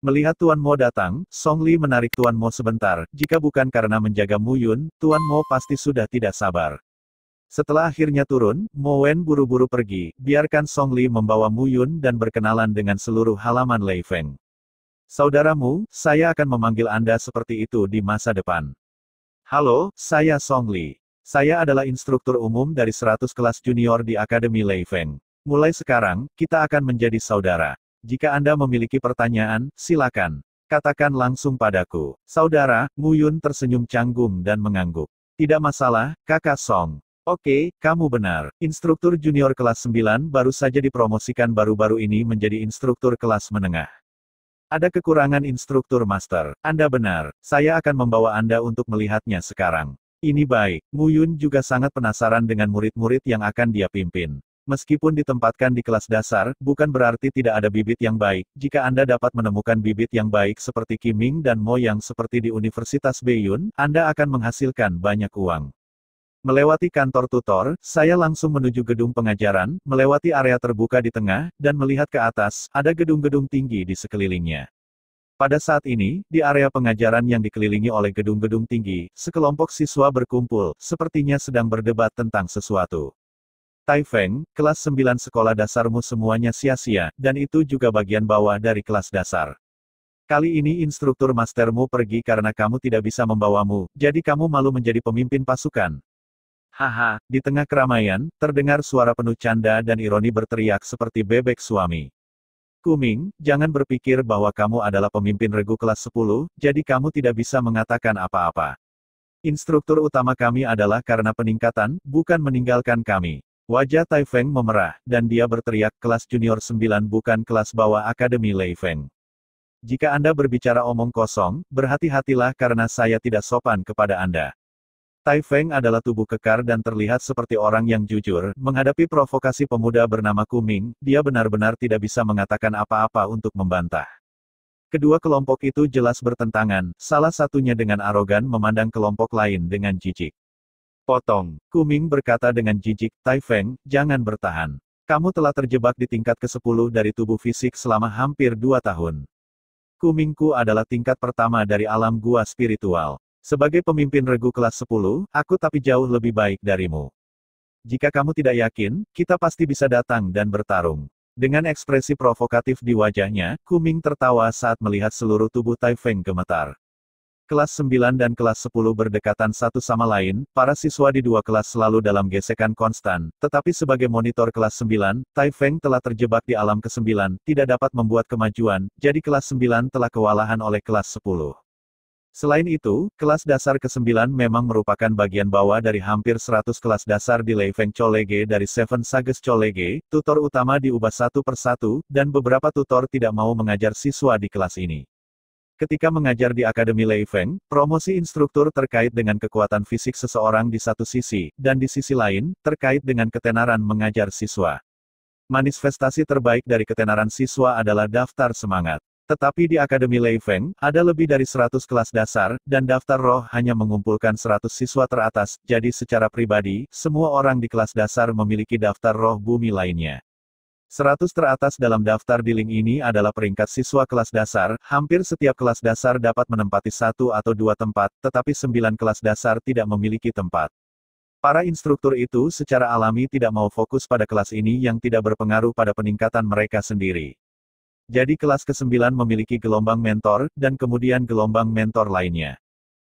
Melihat Tuan Mo datang, Song Li menarik Tuan Mo sebentar, jika bukan karena menjaga Mu Yun, Tuan Mo pasti sudah tidak sabar. Setelah akhirnya turun, Mo Wen buru-buru pergi, biarkan Song Li membawa Mu Yun dan berkenalan dengan seluruh halaman Lei Feng. Saudaramu, saya akan memanggil Anda seperti itu di masa depan. Halo, saya Song Li. Saya adalah instruktur umum dari 100 kelas junior di Akademi Lei Feng. Mulai sekarang, kita akan menjadi saudara. Jika Anda memiliki pertanyaan, silakan. Katakan langsung padaku. Saudara, Mu Yun tersenyum canggung dan mengangguk. Tidak masalah, Kakak Song. Oke, kamu benar. Instruktur junior kelas 9 baru saja dipromosikan baru-baru ini menjadi instruktur kelas menengah. Ada kekurangan instruktur master. Anda benar. Saya akan membawa Anda untuk melihatnya sekarang. Ini baik. Mu Yun juga sangat penasaran dengan murid-murid yang akan dia pimpin. Meskipun ditempatkan di kelas dasar, bukan berarti tidak ada bibit yang baik. Jika Anda dapat menemukan bibit yang baik seperti Qiming dan Mo yang seperti di Universitas Beiyun, Anda akan menghasilkan banyak uang. Melewati kantor tutor, saya langsung menuju gedung pengajaran, melewati area terbuka di tengah, dan melihat ke atas, ada gedung-gedung tinggi di sekelilingnya. Pada saat ini, di area pengajaran yang dikelilingi oleh gedung-gedung tinggi, sekelompok siswa berkumpul, sepertinya sedang berdebat tentang sesuatu. Tai Feng, kelas 9 sekolah dasarmu semuanya sia-sia, dan itu juga bagian bawah dari kelas dasar. Kali ini instruktur mastermu pergi karena kamu tidak bisa membawamu, jadi kamu malu menjadi pemimpin pasukan. Haha, di tengah keramaian, terdengar suara penuh canda dan ironi berteriak seperti bebek suami. Qiming, jangan berpikir bahwa kamu adalah pemimpin regu kelas 10, jadi kamu tidak bisa mengatakan apa-apa. Instruktur utama kami adalah karena peningkatan, bukan meninggalkan kami. Wajah Tai Feng memerah, dan dia berteriak, kelas junior 9 bukan kelas bawah Akademi Lei Feng. Jika Anda berbicara omong kosong, berhati-hatilah karena saya tidak sopan kepada Anda. Tai Feng adalah tubuh kekar dan terlihat seperti orang yang jujur, menghadapi provokasi pemuda bernama Qiming, dia benar-benar tidak bisa mengatakan apa-apa untuk membantah. Kedua kelompok itu jelas bertentangan, salah satunya dengan arogan memandang kelompok lain dengan jijik. Potong. Qiming berkata dengan jijik, Tai Feng, jangan bertahan. Kamu telah terjebak di tingkat ke-10 dari tubuh fisik selama hampir 2 tahun. Qimingku adalah tingkat pertama dari alam gua spiritual. Sebagai pemimpin regu kelas 10, aku tapi jauh lebih baik darimu. Jika kamu tidak yakin, kita pasti bisa datang dan bertarung. Dengan ekspresi provokatif di wajahnya, Qiming tertawa saat melihat seluruh tubuh Tai Feng gemetar. Kelas 9 dan kelas 10 berdekatan satu sama lain, para siswa di dua kelas selalu dalam gesekan konstan, tetapi sebagai monitor kelas 9, Tai Feng telah terjebak di alam ke-9, tidak dapat membuat kemajuan, jadi kelas 9 telah kewalahan oleh kelas 10. Selain itu, kelas dasar ke-9 memang merupakan bagian bawah dari hampir 100 kelas dasar di Lei Feng Colege dari Seven Sages Colege, tutor utama diubah satu persatu, dan beberapa tutor tidak mau mengajar siswa di kelas ini. Ketika mengajar di Akademi Lei Feng, promosi instruktur terkait dengan kekuatan fisik seseorang di satu sisi, dan di sisi lain, terkait dengan ketenaran mengajar siswa. Manifestasi terbaik dari ketenaran siswa adalah daftar semangat. Tetapi di Akademi Lei Feng, ada lebih dari 100 kelas dasar, dan daftar roh hanya mengumpulkan 100 siswa teratas, jadi secara pribadi, semua orang di kelas dasar memiliki daftar roh bumi lainnya. 100 teratas dalam daftar di link ini adalah peringkat siswa kelas dasar, hampir setiap kelas dasar dapat menempati 1 atau 2 tempat, tetapi 9 kelas dasar tidak memiliki tempat. Para instruktur itu secara alami tidak mau fokus pada kelas ini yang tidak berpengaruh pada peningkatan mereka sendiri. Jadi kelas ke-9 memiliki gelombang mentor, dan kemudian gelombang mentor lainnya.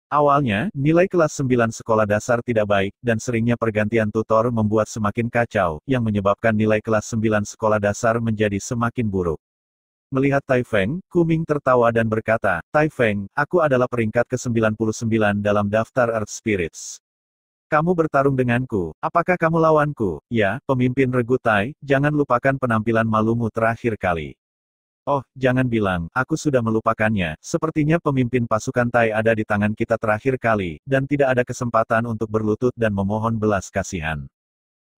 Awalnya, nilai kelas 9 sekolah dasar tidak baik, dan seringnya pergantian tutor membuat semakin kacau, yang menyebabkan nilai kelas 9 sekolah dasar menjadi semakin buruk. Melihat Tai Feng, Qiming tertawa dan berkata, Tai Feng, aku adalah peringkat ke-99 dalam daftar Earth Spirits. Kamu bertarung denganku, apakah kamu lawanku? Ya, pemimpin regu Tai, jangan lupakan penampilan malumu terakhir kali. Oh, jangan bilang, aku sudah melupakannya, sepertinya pemimpin pasukan Tai ada di tangan kita terakhir kali, dan tidak ada kesempatan untuk berlutut dan memohon belas kasihan.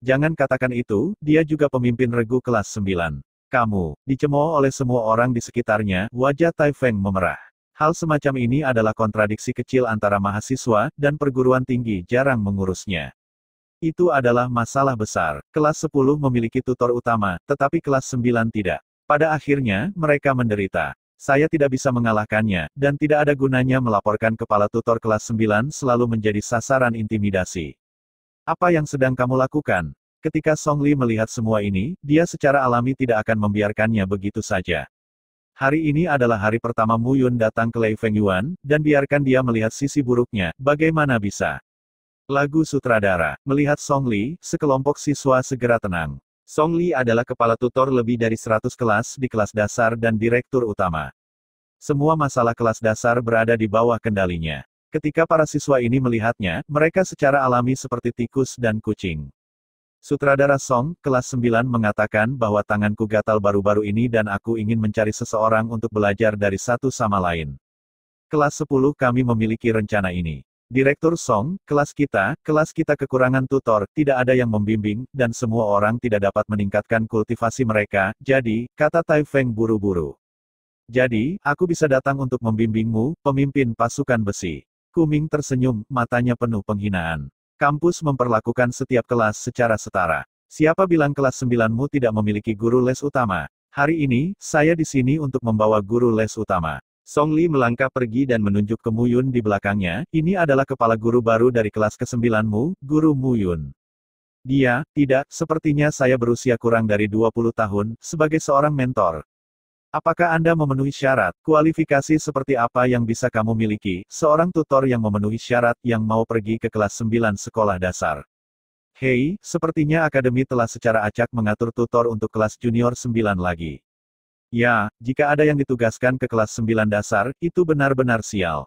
Jangan katakan itu, dia juga pemimpin regu kelas 9. Kamu, dicemooh oleh semua orang di sekitarnya, wajah Tai Feng memerah. Hal semacam ini adalah kontradiksi kecil antara mahasiswa, dan perguruan tinggi jarang mengurusnya. Itu adalah masalah besar. Kelas 10 memiliki tutor utama, tetapi kelas 9 tidak. Pada akhirnya, mereka menderita. Saya tidak bisa mengalahkannya, dan tidak ada gunanya melaporkan kepala tutor kelas 9 selalu menjadi sasaran intimidasi. Apa yang sedang kamu lakukan? Ketika Song Li melihat semua ini, dia secara alami tidak akan membiarkannya begitu saja. Hari ini adalah hari pertama Mu Yun datang ke Lei Fengyuan, dan biarkan dia melihat sisi buruknya, bagaimana bisa? Lagu sutradara, melihat Song Li, sekelompok siswa segera tenang. Song Li adalah kepala tutor lebih dari 100 kelas di kelas dasar dan direktur utama. Semua masalah kelas dasar berada di bawah kendalinya. Ketika para siswa ini melihatnya, mereka secara alami seperti tikus dan kucing. Sutradara Song, kelas 9 mengatakan bahwa tanganku gatal baru-baru ini dan aku ingin mencari seseorang untuk belajar dari satu sama lain. Kelas 10 kami memiliki rencana ini. Direktur Song, kelas kita kekurangan tutor, tidak ada yang membimbing, dan semua orang tidak dapat meningkatkan kultivasi mereka, jadi, kata Tai Feng buru-buru. Jadi, aku bisa datang untuk membimbingmu, pemimpin pasukan besi. Kuming tersenyum, matanya penuh penghinaan. Kampus memperlakukan setiap kelas secara setara. Siapa bilang kelas 9-mu tidak memiliki guru les utama? Hari ini, saya di sini untuk membawa guru les utama. Song Li melangkah pergi dan menunjuk ke Mu Yun di belakangnya, ini adalah kepala guru baru dari kelas ke-9-mu, Guru Mu Yun. Dia, tidak, sepertinya saya berusia kurang dari 20 tahun, sebagai seorang mentor. Apakah Anda memenuhi syarat? Kualifikasi seperti apa yang bisa kamu miliki? Seorang tutor yang memenuhi syarat yang mau pergi ke kelas 9 sekolah dasar. Hei, sepertinya akademi telah secara acak mengatur tutor untuk kelas junior 9 lagi. Ya, jika ada yang ditugaskan ke kelas 9 dasar, itu benar-benar sial.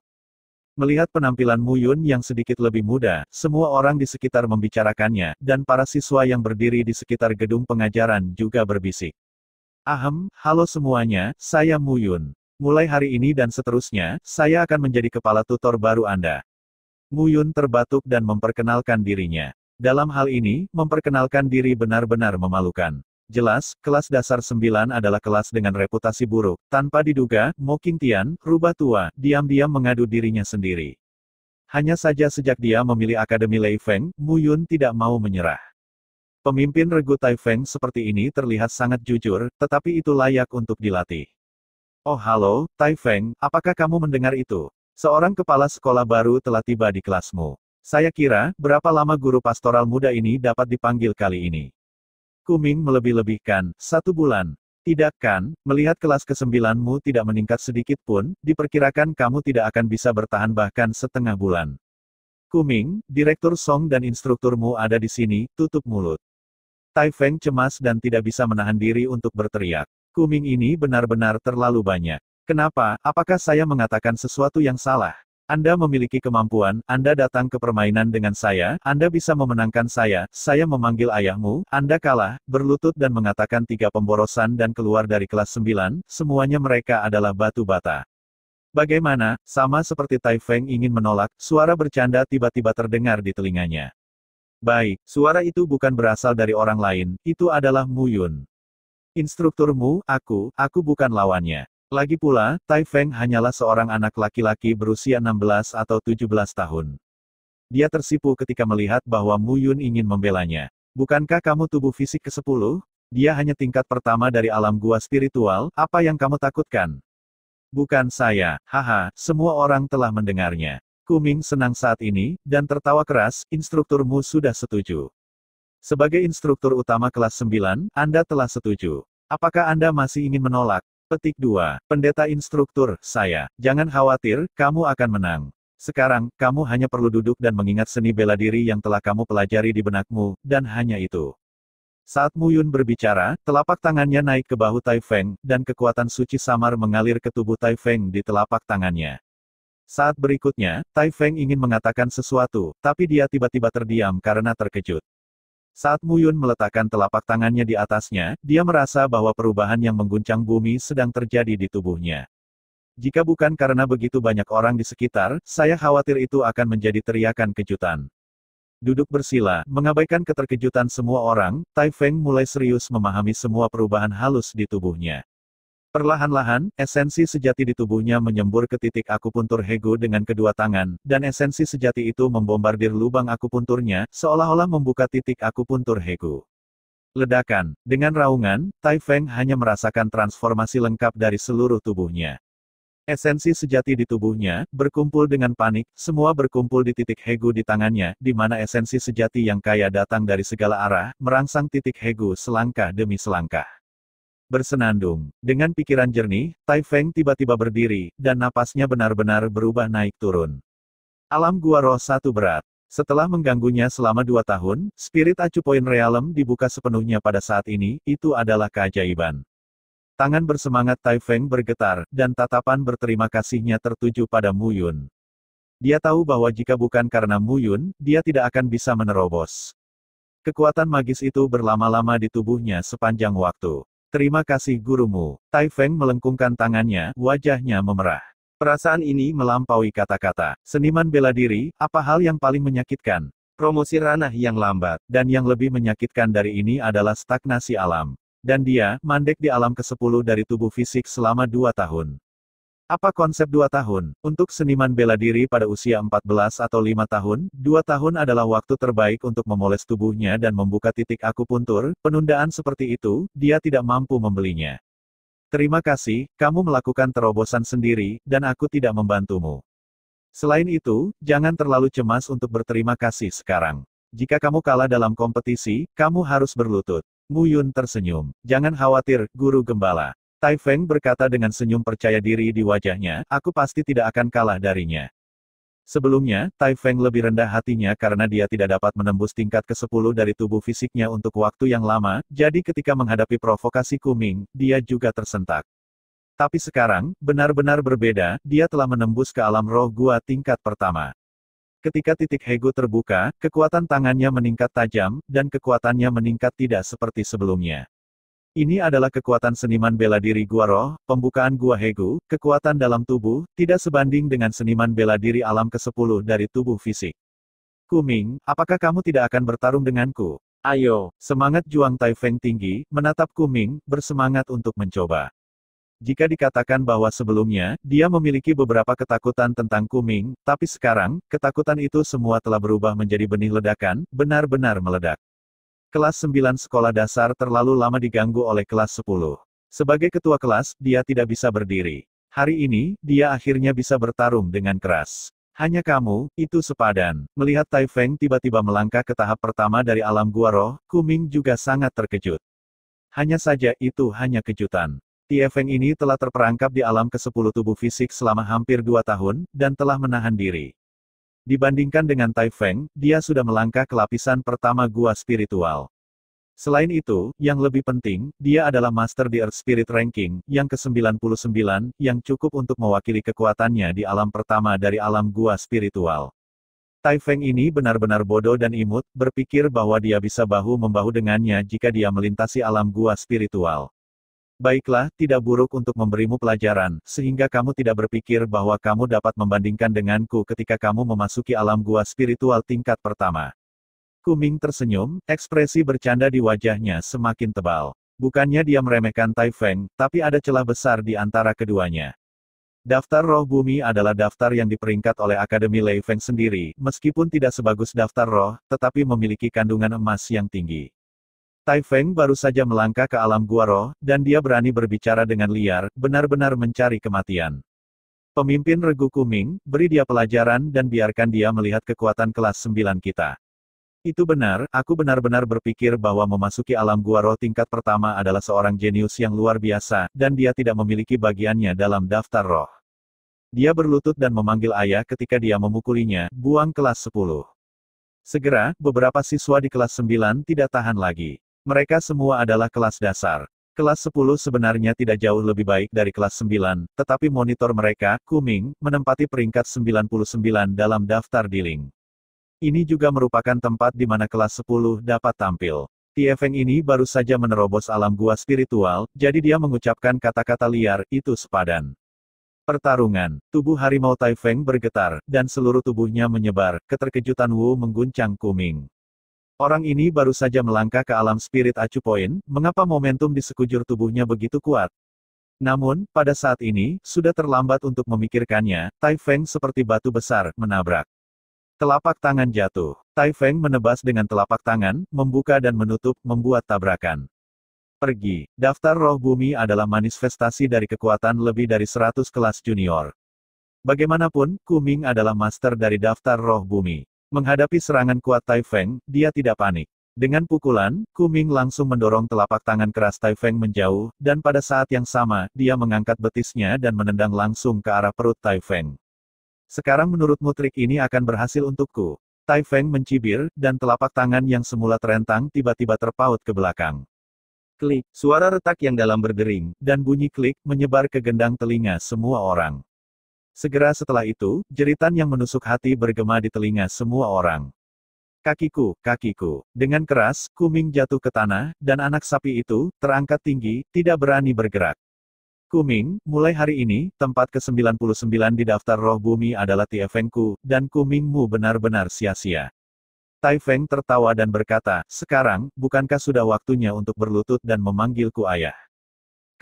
Melihat penampilan Mu Yun yang sedikit lebih muda, semua orang di sekitar membicarakannya, dan para siswa yang berdiri di sekitar gedung pengajaran juga berbisik. Ahem, halo semuanya, saya Mu Yun. Mulai hari ini dan seterusnya, saya akan menjadi kepala tutor baru Anda. Mu Yun terbatuk dan memperkenalkan dirinya. Dalam hal ini, memperkenalkan diri benar-benar memalukan. Jelas, kelas dasar 9 adalah kelas dengan reputasi buruk. Tanpa diduga, Mo Qingtian, rubah tua, diam-diam mengadu dirinya sendiri. Hanya saja sejak dia memilih Akademi Lei Feng, Mu Yun tidak mau menyerah. Pemimpin regu Tai Feng seperti ini terlihat sangat jujur, tetapi itu layak untuk dilatih. Oh halo, Tai Feng, apakah kamu mendengar itu? Seorang kepala sekolah baru telah tiba di kelasmu. Saya kira, berapa lama guru pastoral muda ini dapat dipanggil kali ini? Kuming melebih-lebihkan, 1 bulan. Tidak kan, melihat kelas ke-9-mu tidak meningkat sedikit pun, diperkirakan kamu tidak akan bisa bertahan bahkan setengah bulan. Kuming, Direktur Song dan instrukturmu ada di sini, tutup mulut. Tai Feng cemas dan tidak bisa menahan diri untuk berteriak. Kuming ini benar-benar terlalu banyak. Kenapa, apakah saya mengatakan sesuatu yang salah? Anda memiliki kemampuan, Anda datang ke permainan dengan saya, Anda bisa memenangkan saya memanggil ayahmu, Anda kalah, berlutut dan mengatakan 3 pemborosan dan keluar dari kelas 9, semuanya mereka adalah batu bata. Bagaimana, sama seperti Tai Feng ingin menolak, suara bercanda tiba-tiba terdengar di telinganya. Baik, suara itu bukan berasal dari orang lain, itu adalah Mu Yun. Instrukturmu, aku bukan lawannya. Lagi pula, Tai Feng hanyalah seorang anak laki-laki berusia 16 atau 17 tahun. Dia tersipu ketika melihat bahwa Mu Yun ingin membelanya. Bukankah kamu tubuh fisik ke-10? Dia hanya tingkat pertama dari alam gua spiritual, apa yang kamu takutkan? Bukan saya, haha, semua orang telah mendengarnya. Kuming senang saat ini, dan tertawa keras, instrukturmu sudah setuju. Sebagai instruktur utama kelas 9, Anda telah setuju. Apakah Anda masih ingin menolak? Petik 2. Pendeta instruktur, saya. Jangan khawatir, kamu akan menang. Sekarang, kamu hanya perlu duduk dan mengingat seni bela diri yang telah kamu pelajari di benakmu, dan hanya itu. Saat Mu Yun berbicara, telapak tangannya naik ke bahu Tai Feng, dan kekuatan suci samar mengalir ke tubuh Tai Feng di telapak tangannya. Saat berikutnya, Tai Feng ingin mengatakan sesuatu, tapi dia tiba-tiba terdiam karena terkejut. Saat Mu Yun meletakkan telapak tangannya di atasnya, dia merasa bahwa perubahan yang mengguncang bumi sedang terjadi di tubuhnya. Jika bukan karena begitu banyak orang di sekitar, saya khawatir itu akan menjadi teriakan kejutan. Duduk bersila, mengabaikan keterkejutan semua orang, Tai Feng mulai serius memahami semua perubahan halus di tubuhnya. Perlahan-lahan, esensi sejati di tubuhnya menyembur ke titik akupuntur Hego dengan kedua tangan, dan esensi sejati itu membombardir lubang akupunturnya, seolah-olah membuka titik akupuntur Hego. Ledakan. Dengan raungan, Tai Feng hanya merasakan transformasi lengkap dari seluruh tubuhnya. Esensi sejati di tubuhnya, berkumpul dengan panik, semua berkumpul di titik Hegu di tangannya, di mana esensi sejati yang kaya datang dari segala arah, merangsang titik Hegu selangkah demi selangkah. Bersenandung. Dengan pikiran jernih, Tai Feng tiba-tiba berdiri, dan napasnya benar-benar berubah naik turun. Alam Gua Roh Satu berat. Setelah mengganggunya selama 2 tahun, Spirit Acu Point Realm dibuka sepenuhnya pada saat ini, itu adalah keajaiban. Tangan bersemangat Tai Feng bergetar, dan tatapan berterima kasihnya tertuju pada Mu Yun. Dia tahu bahwa jika bukan karena Mu Yun, dia tidak akan bisa menerobos. Kekuatan magis itu berlama-lama di tubuhnya sepanjang waktu. Terima kasih gurumu. Tai Feng melengkungkan tangannya, wajahnya memerah. Perasaan ini melampaui kata-kata. Seniman bela diri, apa hal yang paling menyakitkan? Promosi ranah yang lambat, dan yang lebih menyakitkan dari ini adalah stagnasi alam. Dan dia, mandek di alam ke-10 dari tubuh fisik selama 2 tahun. Apa konsep 2 tahun? Untuk seniman bela diri pada usia 14 atau 5 tahun, 2 tahun adalah waktu terbaik untuk memoles tubuhnya dan membuka titik akupuntur. Penundaan seperti itu, dia tidak mampu membelinya. Terima kasih, kamu melakukan terobosan sendiri, dan aku tidak membantumu. Selain itu, jangan terlalu cemas untuk berterima kasih sekarang. Jika kamu kalah dalam kompetisi, kamu harus berlutut. Mu Yun tersenyum. Jangan khawatir, Guru Gembala. Tai Feng berkata dengan senyum percaya diri di wajahnya, aku pasti tidak akan kalah darinya. Sebelumnya, Tai Feng lebih rendah hatinya karena dia tidak dapat menembus tingkat ke-10 dari tubuh fisiknya untuk waktu yang lama, jadi ketika menghadapi provokasi Kuming, dia juga tersentak. Tapi sekarang, benar-benar berbeda, dia telah menembus ke alam roh gua tingkat pertama. Ketika titik Hegu terbuka, kekuatan tangannya meningkat tajam, dan kekuatannya meningkat tidak seperti sebelumnya. Ini adalah kekuatan seniman bela diri Gua Roh, pembukaan Gua Hegu, kekuatan dalam tubuh, tidak sebanding dengan seniman bela diri alam ke-10 dari tubuh fisik. Kuming, apakah kamu tidak akan bertarung denganku? Ayo, semangat juang Tai Feng tinggi, menatap Kuming, bersemangat untuk mencoba. Jika dikatakan bahwa sebelumnya, dia memiliki beberapa ketakutan tentang Kuming, tapi sekarang, ketakutan itu semua telah berubah menjadi benih ledakan, benar-benar meledak. Kelas 9 sekolah dasar terlalu lama diganggu oleh kelas 10. Sebagai ketua kelas, dia tidak bisa berdiri. Hari ini, dia akhirnya bisa bertarung dengan keras. Hanya kamu, itu sepadan. Melihat Tai Feng tiba-tiba melangkah ke tahap pertama dari alam Gua Roh, Kuming juga sangat terkejut. Hanya saja itu hanya kejutan. Tai Feng ini telah terperangkap di alam ke-10 tubuh fisik selama hampir 2 tahun, dan telah menahan diri. Dibandingkan dengan Tai Feng, dia sudah melangkah ke lapisan pertama gua spiritual. Selain itu, yang lebih penting, dia adalah Master di Earth Spirit Ranking, yang ke-99, yang cukup untuk mewakili kekuatannya di alam pertama dari alam gua spiritual. Tai Feng ini benar-benar bodoh dan imut, berpikir bahwa dia bisa bahu-membahu dengannya jika dia melintasi alam gua spiritual. Baiklah, tidak buruk untuk memberimu pelajaran, sehingga kamu tidak berpikir bahwa kamu dapat membandingkan denganku ketika kamu memasuki alam gua spiritual tingkat pertama. Kuming tersenyum, ekspresi bercanda di wajahnya semakin tebal. Bukannya dia meremehkan Tai Feng, tapi ada celah besar di antara keduanya. Daftar roh bumi adalah daftar yang diperingkat oleh Akademi Lei Feng sendiri, meskipun tidak sebagus daftar roh, tetapi memiliki kandungan emas yang tinggi. Tai Feng baru saja melangkah ke alam gua roh, dan dia berani berbicara dengan liar, benar-benar mencari kematian. Pemimpin regu Kuming, beri dia pelajaran dan biarkan dia melihat kekuatan kelas 9 kita. Itu benar, aku benar-benar berpikir bahwa memasuki alam gua roh tingkat pertama adalah seorang jenius yang luar biasa, dan dia tidak memiliki bagiannya dalam daftar roh. Dia berlutut dan memanggil ayah ketika dia memukulinya, buang kelas 10. Segera, beberapa siswa di kelas 9 tidak tahan lagi. Mereka semua adalah kelas dasar. Kelas 10 sebenarnya tidak jauh lebih baik dari kelas 9, tetapi monitor mereka, Kuming, menempati peringkat 99 dalam daftar dealing. Ini juga merupakan tempat di mana kelas 10 dapat tampil. Tai Feng ini baru saja menerobos alam gua spiritual, jadi dia mengucapkan kata-kata liar, itu sepadan. Pertarungan. Tubuh harimau Tai Feng bergetar, dan seluruh tubuhnya menyebar, keterkejutan Wu mengguncang Kuming. Orang ini baru saja melangkah ke alam spirit Acu Point, mengapa momentum di sekujur tubuhnya begitu kuat? Namun, pada saat ini, sudah terlambat untuk memikirkannya, Tai Feng seperti batu besar, menabrak. Telapak tangan jatuh. Tai Feng menebas dengan telapak tangan, membuka dan menutup, membuat tabrakan. Pergi. Daftar roh bumi adalah manifestasi dari kekuatan lebih dari 100 kelas junior. Bagaimanapun, Kuming adalah master dari daftar roh bumi. Menghadapi serangan kuat Tai Feng, dia tidak panik. Dengan pukulan, Kuming langsung mendorong telapak tangan keras Tai Feng menjauh, dan pada saat yang sama, dia mengangkat betisnya dan menendang langsung ke arah perut Tai Feng. Sekarang menurutmu trik ini akan berhasil untukku? Tai Feng mencibir, dan telapak tangan yang semula terentang tiba-tiba terpaut ke belakang. Klik, suara retak yang dalam berdering, dan bunyi klik menyebar ke gendang telinga semua orang. Segera setelah itu, jeritan yang menusuk hati bergema di telinga semua orang. Kakiku, kakiku. Dengan keras, Kuming jatuh ke tanah, dan anak sapi itu, terangkat tinggi, tidak berani bergerak. Kuming, mulai hari ini, tempat ke-99 di daftar roh bumi adalah Tiefengku, dan Kumingmu benar-benar sia-sia. Tai Feng tertawa dan berkata, sekarang, bukankah sudah waktunya untuk berlutut dan memanggilku ayah?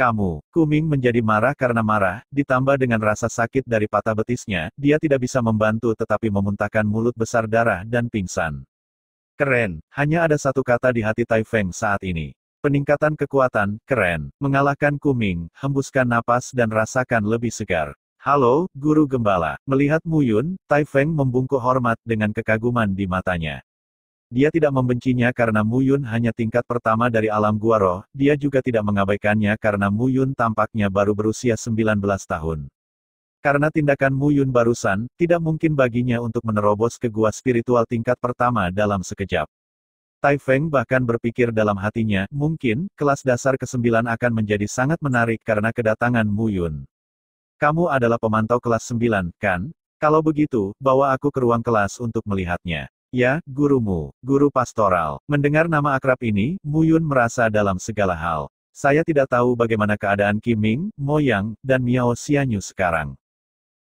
Kamu, Kuming menjadi marah karena marah, ditambah dengan rasa sakit dari patah betisnya, dia tidak bisa membantu tetapi memuntahkan mulut besar darah dan pingsan. Keren, hanya ada satu kata di hati Tai Feng saat ini. Peningkatan kekuatan, keren. Mengalahkan Kuming, hembuskan napas dan rasakan lebih segar. Halo, Guru Gembala. Melihat Mu Yun, Tai Feng membungkuk hormat dengan kekaguman di matanya. Dia tidak membencinya karena Mu Yun hanya tingkat pertama dari alam gua roh, dia juga tidak mengabaikannya karena Mu Yun tampaknya baru berusia 19 tahun. Karena tindakan Mu Yun barusan, tidak mungkin baginya untuk menerobos ke gua spiritual tingkat pertama dalam sekejap. Tai Feng bahkan berpikir dalam hatinya, mungkin, kelas dasar ke-9 akan menjadi sangat menarik karena kedatangan Mu Yun. Kamu adalah pemantau kelas 9, kan? Kalau begitu, bawa aku ke ruang kelas untuk melihatnya. Ya, gurumu, guru pastoral. Mendengar nama akrab ini, Mu Yun merasa dalam segala hal. Saya tidak tahu bagaimana keadaan Qi Ming, Mo Yang, dan Miao Xianyu sekarang.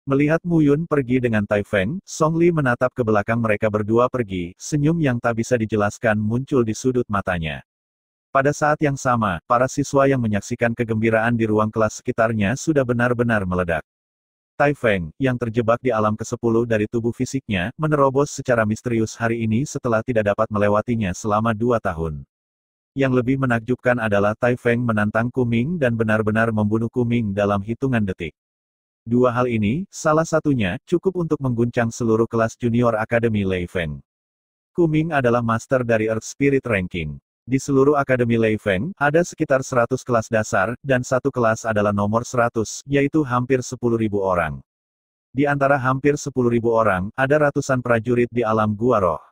Melihat Mu Yun pergi dengan Tai Feng, Song Li menatap ke belakang mereka berdua pergi, senyum yang tak bisa dijelaskan muncul di sudut matanya. Pada saat yang sama, para siswa yang menyaksikan kegembiraan di ruang kelas sekitarnya sudah benar-benar meledak. Tai Feng, yang terjebak di alam ke-10 dari tubuh fisiknya, menerobos secara misterius hari ini setelah tidak dapat melewatinya selama 2 tahun. Yang lebih menakjubkan adalah Tai Feng menantang Kuming dan benar-benar membunuh Kuming dalam hitungan detik. Dua hal ini, salah satunya, cukup untuk mengguncang seluruh kelas junior Akademi Lei Feng. Kuming adalah master dari Earth Spirit Ranking. Di seluruh Akademi Lei Feng, ada sekitar 100 kelas dasar, dan satu kelas adalah nomor 100, yaitu hampir 10.000 orang. Di antara hampir 10.000 orang, ada ratusan prajurit di alam gua roh.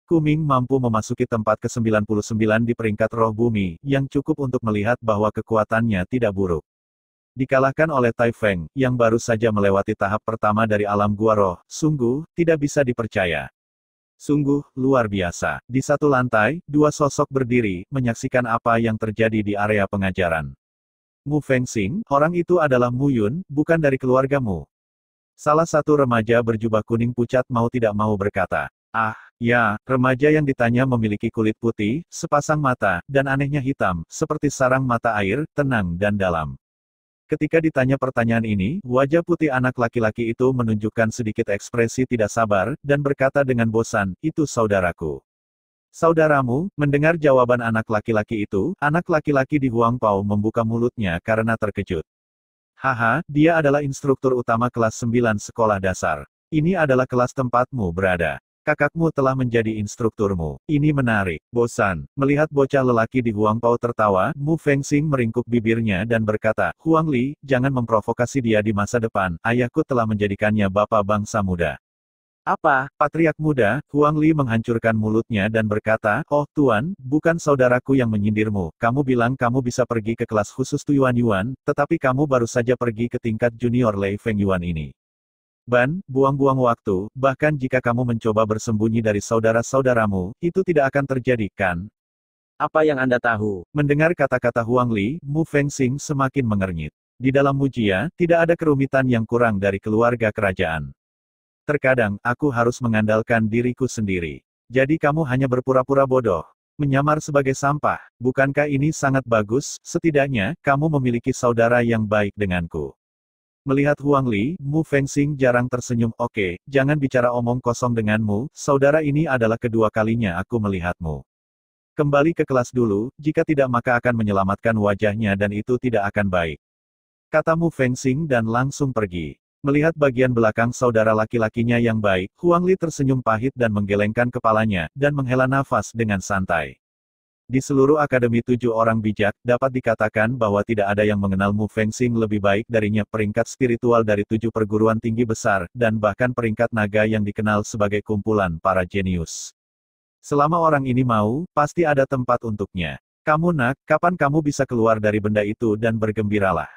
Kuming mampu memasuki tempat ke-99 di peringkat roh bumi, yang cukup untuk melihat bahwa kekuatannya tidak buruk. Dikalahkan oleh Tai Feng, yang baru saja melewati tahap pertama dari alam gua roh, sungguh, tidak bisa dipercaya. Sungguh, luar biasa. Di satu lantai, dua sosok berdiri, menyaksikan apa yang terjadi di area pengajaran. Mu Fengxing, orang itu adalah Mu Yun, bukan dari keluargamu. Salah satu remaja berjubah kuning pucat mau tidak mau berkata. Ah, ya, remaja yang ditanya memiliki kulit putih, sepasang mata, dan anehnya hitam, seperti sarang mata air, tenang dan dalam. Ketika ditanya pertanyaan ini, wajah putih anak laki-laki itu menunjukkan sedikit ekspresi tidak sabar, dan berkata dengan bosan, itu saudaraku. Saudaramu, mendengar jawaban anak laki-laki itu, anak laki-laki di Huang Pao membuka mulutnya karena terkejut. Haha, dia adalah instruktur utama kelas 9 sekolah dasar. Ini adalah kelas tempatmu berada. Kakakmu telah menjadi instrukturmu. Ini menarik. Bosan. Melihat bocah lelaki di Huang Pao tertawa, Mu Fengxing meringkuk bibirnya dan berkata, Huang Li, jangan memprovokasi dia di masa depan, ayahku telah menjadikannya bapak bangsa muda. Apa, patriark muda? Huang Li menghancurkan mulutnya dan berkata, oh tuan, bukan saudaraku yang menyindirmu, kamu bilang kamu bisa pergi ke kelas khusus Tuan Yuan, tetapi kamu baru saja pergi ke tingkat junior Lei Feng Yuan ini. Ban, buang-buang waktu, bahkan jika kamu mencoba bersembunyi dari saudara-saudaramu, itu tidak akan terjadi, kan? Apa yang Anda tahu? Mendengar kata-kata Huang Li, Mu Fengxing semakin mengernyit. Di dalam Mujia, tidak ada kerumitan yang kurang dari keluarga kerajaan. Terkadang, aku harus mengandalkan diriku sendiri. Jadi kamu hanya berpura-pura bodoh. Menyamar sebagai sampah, bukankah ini sangat bagus? Setidaknya, kamu memiliki saudara yang baik denganku. Melihat Huang Li, Mu Fengxing jarang tersenyum. Oke, jangan bicara omong kosong denganmu, saudara, ini adalah kedua kalinya aku melihatmu. Kembali ke kelas dulu, jika tidak maka akan menyelamatkan wajahnya dan itu tidak akan baik. Kata Mu Fengxing dan langsung pergi. Melihat bagian belakang saudara laki-lakinya yang baik, Huang Li tersenyum pahit dan menggelengkan kepalanya, dan menghela nafas dengan santai. Di seluruh Akademi 7 orang bijak, dapat dikatakan bahwa tidak ada yang mengenal Mu Fengxing lebih baik darinya. Peringkat spiritual dari 7 perguruan tinggi besar, dan bahkan peringkat naga yang dikenal sebagai kumpulan para jenius. Selama orang ini mau, pasti ada tempat untuknya. Kamu nak, kapan kamu bisa keluar dari benda itu dan bergembiralah.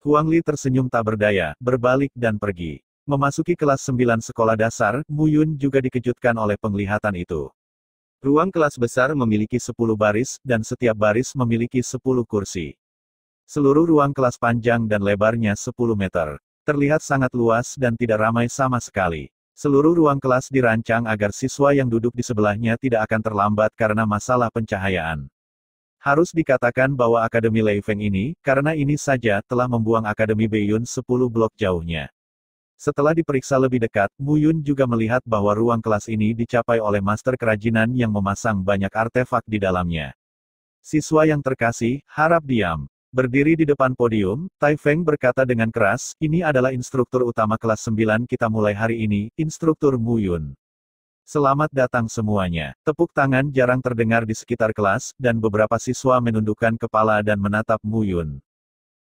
Huang Li tersenyum tak berdaya, berbalik dan pergi. Memasuki kelas 9 sekolah dasar, Mu Yun juga dikejutkan oleh penglihatan itu. Ruang kelas besar memiliki 10 baris, dan setiap baris memiliki 10 kursi. Seluruh ruang kelas panjang dan lebarnya 10 meter. Terlihat sangat luas dan tidak ramai sama sekali. Seluruh ruang kelas dirancang agar siswa yang duduk di sebelahnya tidak akan terlambat karena masalah pencahayaan. Harus dikatakan bahwa Akademi Lei Feng ini, karena ini saja, telah membuang Akademi Beiyun 10 blok jauhnya. Setelah diperiksa lebih dekat, Mu Yun juga melihat bahwa ruang kelas ini dicapai oleh master kerajinan yang memasang banyak artefak di dalamnya. Siswa yang terkasih, harap diam. Berdiri di depan podium, Tai Feng berkata dengan keras, ini adalah instruktur utama kelas 9 kita mulai hari ini, instruktur Mu Yun. Selamat datang semuanya. Tepuk tangan jarang terdengar di sekitar kelas, dan beberapa siswa menundukkan kepala dan menatap Mu Yun.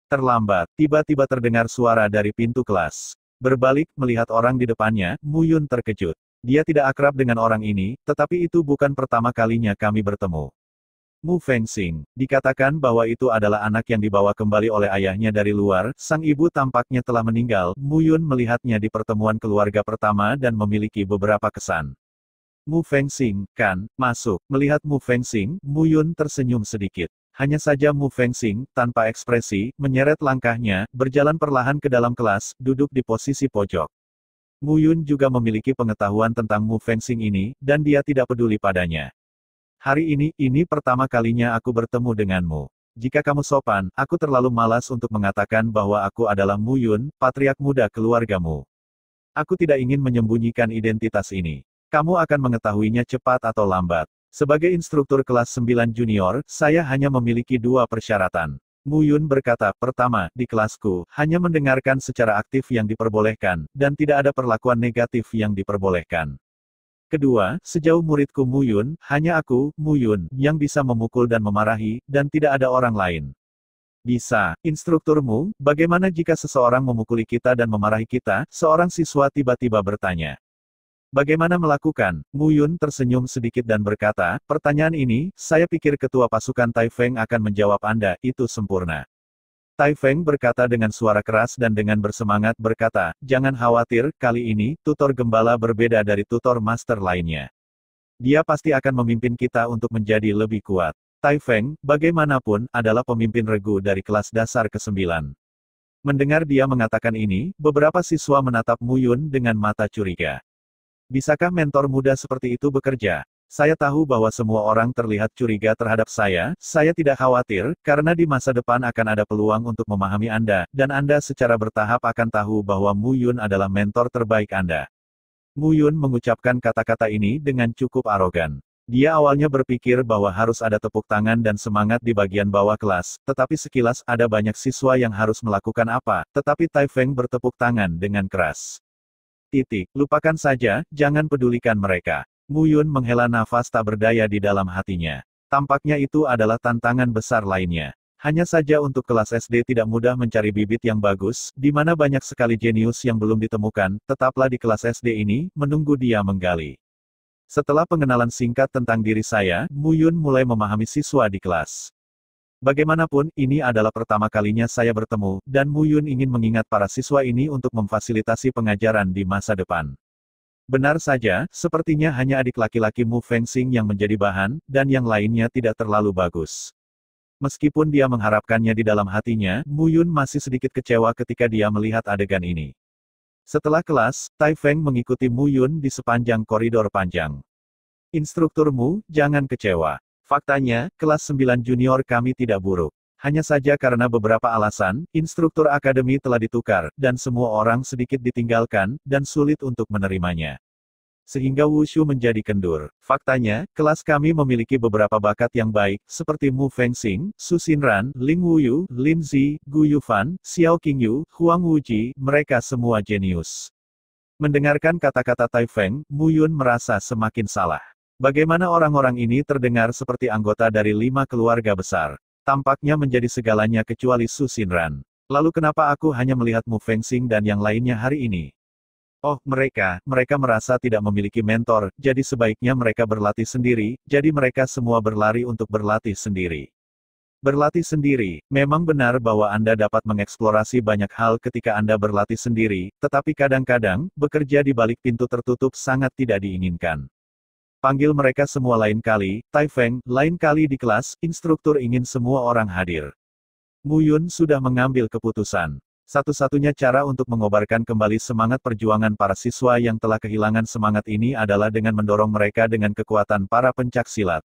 Terlambat, tiba-tiba terdengar suara dari pintu kelas. Berbalik, melihat orang di depannya, Mu Yun terkejut. Dia tidak akrab dengan orang ini, tetapi itu bukan pertama kalinya kami bertemu. Mu Fengxing, dikatakan bahwa itu adalah anak yang dibawa kembali oleh ayahnya dari luar, sang ibu tampaknya telah meninggal. Mu Yun melihatnya di pertemuan keluarga pertama dan memiliki beberapa kesan. Mu Fengxing, kan, masuk. Melihat Mu Fengxing, Mu Yun tersenyum sedikit. Hanya saja Mu Fengxing, tanpa ekspresi, menyeret langkahnya, berjalan perlahan ke dalam kelas, duduk di posisi pojok. Mu Yun juga memiliki pengetahuan tentang Mu Fengxing ini, dan dia tidak peduli padanya. Hari ini pertama kalinya aku bertemu denganmu. Jika kamu sopan, aku terlalu malas untuk mengatakan bahwa aku adalah Mu Yun, patriark muda keluargamu. Aku tidak ingin menyembunyikan identitas ini. Kamu akan mengetahuinya cepat atau lambat. Sebagai instruktur kelas 9 junior, saya hanya memiliki 2 persyaratan. Mu Yun berkata, pertama, di kelasku, hanya mendengarkan secara aktif yang diperbolehkan, dan tidak ada perlakuan negatif yang diperbolehkan. Kedua, sejauh muridku Mu Yun, hanya aku, Mu Yun, yang bisa memukul dan memarahi, dan tidak ada orang lain. Bisa, instrukturmu, bagaimana jika seseorang memukuli kita dan memarahi kita? Seorang siswa tiba-tiba bertanya. Bagaimana melakukan? Mu Yun tersenyum sedikit dan berkata, pertanyaan ini, saya pikir ketua pasukan Tai Feng akan menjawab Anda, itu sempurna. Tai Feng berkata dengan suara keras dan dengan bersemangat berkata, jangan khawatir, kali ini, tutor gembala berbeda dari tutor master lainnya. Dia pasti akan memimpin kita untuk menjadi lebih kuat. Tai Feng, bagaimanapun, adalah pemimpin regu dari kelas dasar ke-9. Mendengar dia mengatakan ini, beberapa siswa menatap Mu Yun dengan mata curiga. Bisakah mentor muda seperti itu bekerja? Saya tahu bahwa semua orang terlihat curiga terhadap saya tidak khawatir, karena di masa depan akan ada peluang untuk memahami Anda, dan Anda secara bertahap akan tahu bahwa Mu Yun adalah mentor terbaik Anda. Mu Yun mengucapkan kata-kata ini dengan cukup arogan. Dia awalnya berpikir bahwa harus ada tepuk tangan dan semangat di bagian bawah kelas, tetapi sekilas ada banyak siswa yang harus melakukan apa, tetapi Tai Feng bertepuk tangan dengan keras. Lupakan saja, jangan pedulikan mereka. Mu Yun menghela nafas tak berdaya di dalam hatinya. Tampaknya itu adalah tantangan besar lainnya. Hanya saja untuk kelas SD tidak mudah mencari bibit yang bagus, di mana banyak sekali jenius yang belum ditemukan, tetaplah di kelas SD ini, menunggu dia menggali. Setelah pengenalan singkat tentang diri saya, Mu Yun mulai memahami siswa di kelas. Bagaimanapun, ini adalah pertama kalinya saya bertemu, dan Mu Yun ingin mengingat para siswa ini untuk memfasilitasi pengajaran di masa depan. Benar saja, sepertinya hanya adik laki-laki Mu Fengxing yang menjadi bahan, dan yang lainnya tidak terlalu bagus. Meskipun dia mengharapkannya di dalam hatinya, Mu Yun masih sedikit kecewa ketika dia melihat adegan ini. Setelah kelas, Tai Feng mengikuti Mu Yun di sepanjang koridor panjang. Instrukturmu, jangan kecewa. Faktanya, kelas 9 junior kami tidak buruk. Hanya saja karena beberapa alasan, instruktur akademi telah ditukar, dan semua orang sedikit ditinggalkan, dan sulit untuk menerimanya. Sehingga wushu menjadi kendur. Faktanya, kelas kami memiliki beberapa bakat yang baik, seperti Mu Fengxing, Su Xinran, Ling Wuyu, Lin Zi, Gu Yufan, Xiao Qingyu, Huang Wuji, mereka semua jenius. Mendengarkan kata-kata Tai Feng, Mu Yun merasa semakin salah. Bagaimana orang-orang ini terdengar seperti anggota dari 5 keluarga besar. Tampaknya menjadi segalanya kecuali Su Xinran. Lalu kenapa aku hanya melihat Mu Fengxing dan yang lainnya hari ini? Oh, mereka merasa tidak memiliki mentor, jadi sebaiknya mereka berlatih sendiri, jadi mereka semua berlari untuk berlatih sendiri. Berlatih sendiri, memang benar bahwa Anda dapat mengeksplorasi banyak hal ketika Anda berlatih sendiri, tetapi kadang-kadang, bekerja di balik pintu tertutup sangat tidak diinginkan. Panggil mereka semua lain kali, Tai Feng, lain kali di kelas, instruktur ingin semua orang hadir. Mu Yun sudah mengambil keputusan. Satu-satunya cara untuk mengobarkan kembali semangat perjuangan para siswa yang telah kehilangan semangat ini adalah dengan mendorong mereka dengan kekuatan para pencak silat.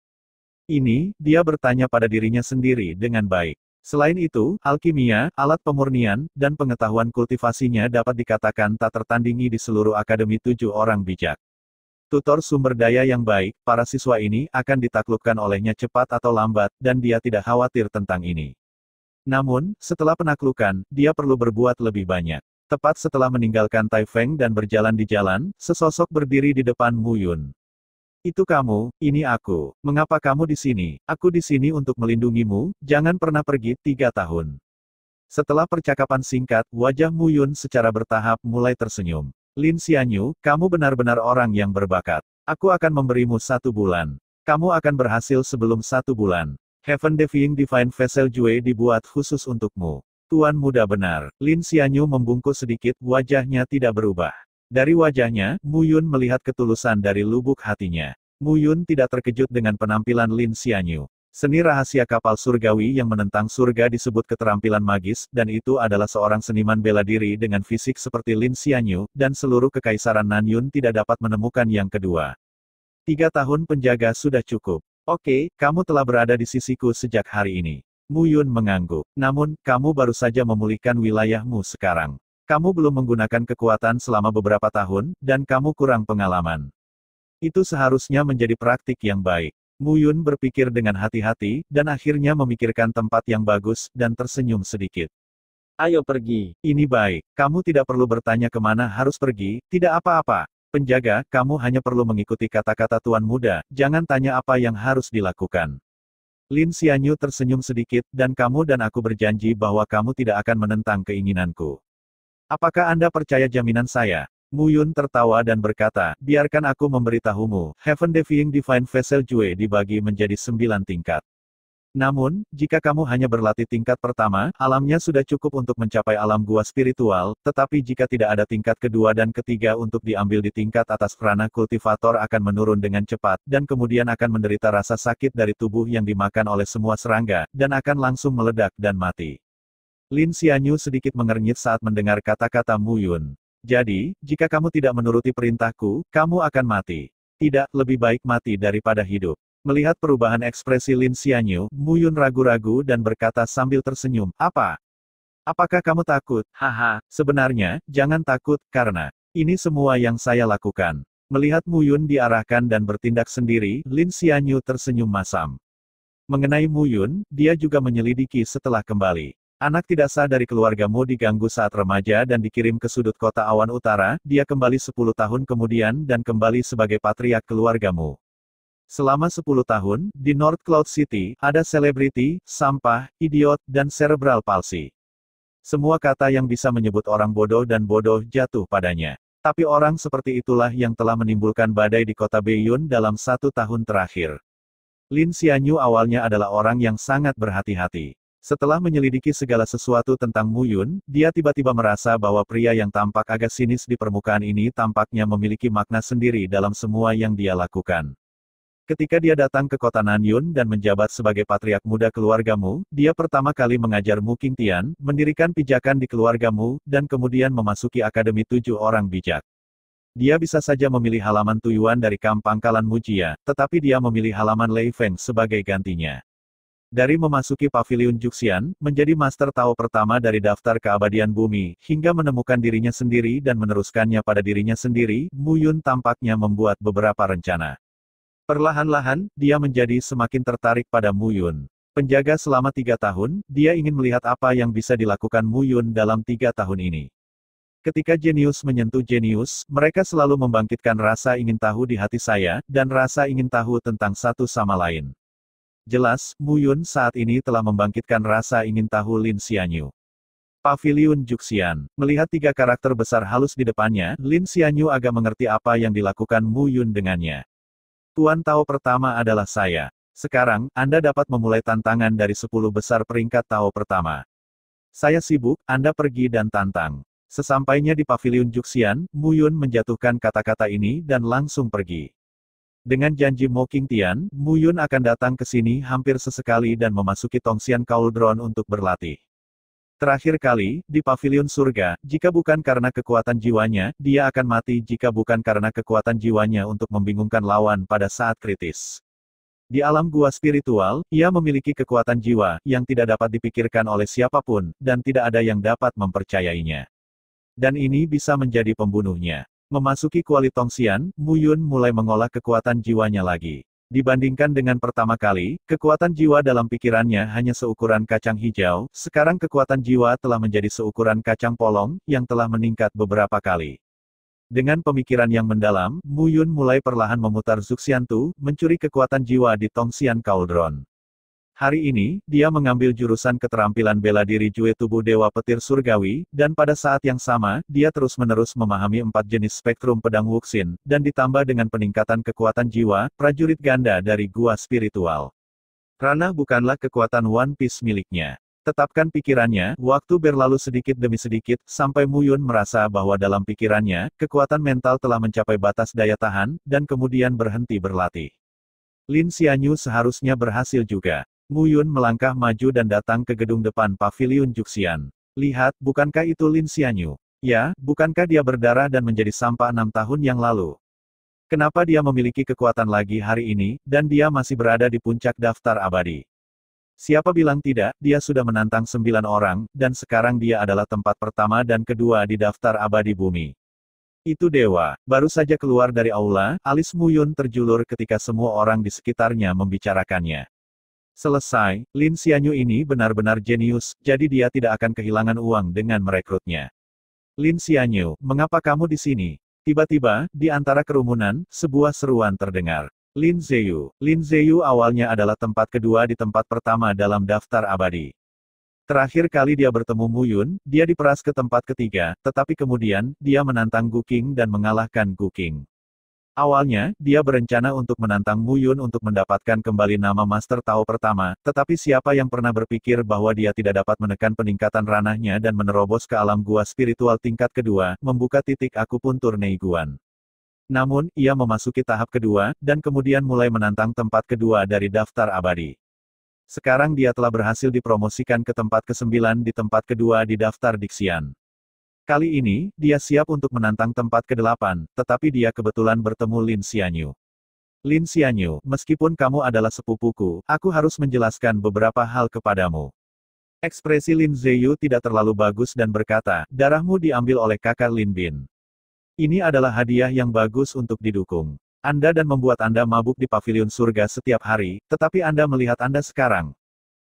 Ini, dia bertanya pada dirinya sendiri dengan baik. Selain itu, alkimia, alat pemurnian, dan pengetahuan kultivasinya dapat dikatakan tak tertandingi di seluruh Akademi 7 Orang Bijak. Tutor sumber daya yang baik, para siswa ini akan ditaklukkan olehnya cepat atau lambat, dan dia tidak khawatir tentang ini. Namun, setelah penaklukan, dia perlu berbuat lebih banyak. Tepat setelah meninggalkan Tai Feng dan berjalan di jalan, sesosok berdiri di depan Mu Yun. Itu kamu, ini aku. Mengapa kamu di sini? Aku di sini untuk melindungimu, jangan pernah pergi, 3 tahun. Setelah percakapan singkat, wajah Mu Yun secara bertahap mulai tersenyum. Lin Xianyu, kamu benar-benar orang yang berbakat. Aku akan memberimu 1 bulan. Kamu akan berhasil sebelum 1 bulan. Heaven Defying Divine Vessel Jue dibuat khusus untukmu. Tuan muda benar. Lin Xianyu membungkuk sedikit, wajahnya tidak berubah. Dari wajahnya, Mu Yun melihat ketulusan dari lubuk hatinya. Mu Yun tidak terkejut dengan penampilan Lin Xianyu. Seni rahasia kapal surgawi yang menentang surga disebut keterampilan magis, dan itu adalah seorang seniman bela diri dengan fisik seperti Lin Xianyu, dan seluruh kekaisaran Nanyun tidak dapat menemukan yang kedua. 3 tahun penjaga sudah cukup. Oke, kamu telah berada di sisiku sejak hari ini. Mu Yun mengangguk. Namun, kamu baru saja memulihkan wilayahmu sekarang. Kamu belum menggunakan kekuatan selama beberapa tahun, dan kamu kurang pengalaman. Itu seharusnya menjadi praktik yang baik. Mu Yun berpikir dengan hati-hati, dan akhirnya memikirkan tempat yang bagus, dan tersenyum sedikit. Ayo pergi. Ini baik. Kamu tidak perlu bertanya kemana harus pergi, tidak apa-apa. Penjaga, kamu hanya perlu mengikuti kata-kata tuan muda, jangan tanya apa yang harus dilakukan. Lin Xianyu tersenyum sedikit, dan kamu dan aku berjanji bahwa kamu tidak akan menentang keinginanku. Apakah Anda percaya jaminan saya? Mu Yun tertawa dan berkata, biarkan aku memberitahumu, Heaven Defying Divine Vessel Jue dibagi menjadi 9 tingkat. Namun, jika kamu hanya berlatih tingkat pertama, alamnya sudah cukup untuk mencapai alam gua spiritual, tetapi jika tidak ada tingkat kedua dan ketiga untuk diambil di tingkat atas, ranah kultivator akan menurun dengan cepat, dan kemudian akan menderita rasa sakit dari tubuh yang dimakan oleh semua serangga, dan akan langsung meledak dan mati. Lin Xianyu sedikit mengernyit saat mendengar kata-kata Mu Yun. Jadi, jika kamu tidak menuruti perintahku, kamu akan mati. Tidak, lebih baik mati daripada hidup. Melihat perubahan ekspresi Lin Xianyu, Mu Yun ragu-ragu dan berkata sambil tersenyum, apa? Apakah kamu takut? Haha, sebenarnya, jangan takut, karena ini semua yang saya lakukan. Melihat Mu Yun diarahkan dan bertindak sendiri, Lin Xianyu tersenyum masam. Mengenai Mu Yun, dia juga menyelidiki setelah kembali. Anak tidak sah dari keluargamu diganggu saat remaja dan dikirim ke sudut kota awan utara, dia kembali 10 tahun kemudian dan kembali sebagai patriark keluargamu. Selama 10 tahun, di North Cloud City, ada selebriti, sampah, idiot, dan cerebral palsy. Semua kata yang bisa menyebut orang bodoh dan bodoh jatuh padanya. Tapi orang seperti itulah yang telah menimbulkan badai di kota Beiyun dalam 1 tahun terakhir. Lin Xianyu awalnya adalah orang yang sangat berhati-hati. Setelah menyelidiki segala sesuatu tentang Mu Yun, dia tiba-tiba merasa bahwa pria yang tampak agak sinis di permukaan ini tampaknya memiliki makna sendiri dalam semua yang dia lakukan. Ketika dia datang ke kota Nanyun dan menjabat sebagai patriark muda keluargamu, dia pertama kali mengajar Mu Qingtian, mendirikan pijakan di keluargamu, dan kemudian memasuki Akademi 7 Orang Bijak. Dia bisa saja memilih halaman Tuyuan dari kamp pangkalan Mujia, tetapi dia memilih halaman Lei Feng sebagai gantinya. Dari memasuki paviliun Juxian, menjadi Master Tao pertama dari daftar keabadian bumi, hingga menemukan dirinya sendiri dan meneruskannya pada dirinya sendiri, Mu Yun tampaknya membuat beberapa rencana. Perlahan-lahan, dia menjadi semakin tertarik pada Mu Yun. Penjaga selama 3 tahun, dia ingin melihat apa yang bisa dilakukan Mu Yun dalam 3 tahun ini. Ketika jenius menyentuh jenius, mereka selalu membangkitkan rasa ingin tahu di hati saya, dan rasa ingin tahu tentang satu sama lain. Jelas, Mu Yun saat ini telah membangkitkan rasa ingin tahu Lin Xianyu. Paviliun Juxian. Melihat 3 karakter besar halus di depannya, Lin Xianyu agak mengerti apa yang dilakukan Mu Yun dengannya. Tuan Tao pertama adalah saya. Sekarang, Anda dapat memulai tantangan dari 10 besar peringkat Tao pertama. Saya sibuk, Anda pergi dan tantang. Sesampainya di Paviliun Juxian, Mu Yun menjatuhkan kata-kata ini dan langsung pergi. Dengan janji Mo Qingtian, Mu Yun akan datang ke sini hampir sesekali dan memasuki Tongxian Cauldron untuk berlatih. Terakhir kali, di Paviliun Surga, jika bukan karena kekuatan jiwanya, dia akan mati jika bukan karena kekuatan jiwanya untuk membingungkan lawan pada saat kritis. Di alam gua spiritual, ia memiliki kekuatan jiwa, yang tidak dapat dipikirkan oleh siapapun, dan tidak ada yang dapat mempercayainya. Dan ini bisa menjadi pembunuhnya. Memasuki Kuali Tongxian, Mu Yun mulai mengolah kekuatan jiwanya lagi. Dibandingkan dengan pertama kali, kekuatan jiwa dalam pikirannya hanya seukuran kacang hijau, sekarang kekuatan jiwa telah menjadi seukuran kacang polong, yang telah meningkat beberapa kali. Dengan pemikiran yang mendalam, Mu Yun mulai perlahan memutar Zuxiantu, mencuri kekuatan jiwa di Tongxian Cauldron. Hari ini, dia mengambil jurusan keterampilan bela diri Jue Tubuh Dewa Petir Surgawi, dan pada saat yang sama, dia terus-menerus memahami 4 jenis spektrum pedang Wuxin, dan ditambah dengan peningkatan kekuatan jiwa, prajurit ganda dari gua spiritual. Ranah bukanlah kekuatan One Piece miliknya. Tetapkan pikirannya, waktu berlalu sedikit demi sedikit, sampai Mu Yun merasa bahwa dalam pikirannya, kekuatan mental telah mencapai batas daya tahan, dan kemudian berhenti berlatih. Lin Xianyu seharusnya berhasil juga. Mu Yun melangkah maju dan datang ke gedung depan Paviliun Juxian. Lihat, bukankah itu Lin Xianyu? Ya, bukankah dia berdarah dan menjadi sampah 6 tahun yang lalu? Kenapa dia memiliki kekuatan lagi hari ini, dan dia masih berada di puncak daftar abadi? Siapa bilang tidak, dia sudah menantang 9 orang, dan sekarang dia adalah tempat pertama dan kedua di daftar abadi bumi. Itu dewa. Baru saja keluar dari aula, alis Mu Yun terjulur ketika semua orang di sekitarnya membicarakannya. Selesai, Lin Xianyu ini benar-benar jenius, jadi dia tidak akan kehilangan uang dengan merekrutnya. Lin Xianyu, mengapa kamu di sini? Tiba-tiba, di antara kerumunan, sebuah seruan terdengar. Lin Zheyu. Lin Zheyu awalnya adalah tempat kedua di tempat pertama dalam daftar abadi. Terakhir kali dia bertemu Mu Yun, dia diperas ke tempat ketiga, tetapi kemudian, dia menantang Gu Qing dan mengalahkan Gu Qing. Awalnya, dia berencana untuk menantang Mu Yun untuk mendapatkan kembali nama Master Tao pertama, tetapi siapa yang pernah berpikir bahwa dia tidak dapat menekan peningkatan ranahnya dan menerobos ke alam gua spiritual tingkat kedua, membuka titik akupuntur Neiguan. Namun, ia memasuki tahap kedua, dan kemudian mulai menantang tempat kedua dari daftar abadi. Sekarang dia telah berhasil dipromosikan ke tempat ke-9 di tempat kedua di daftar Dixian. Kali ini, dia siap untuk menantang tempat ke-8, tetapi dia kebetulan bertemu Lin Xianyu. Lin Xianyu, meskipun kamu adalah sepupuku, aku harus menjelaskan beberapa hal kepadamu. Ekspresi Lin Zheyu tidak terlalu bagus dan berkata, darahmu diambil oleh kakak Lin Bin. Ini adalah hadiah yang bagus untuk didukung. Anda dan membuat Anda mabuk di Paviliun Surga setiap hari, tetapi Anda melihat Anda sekarang.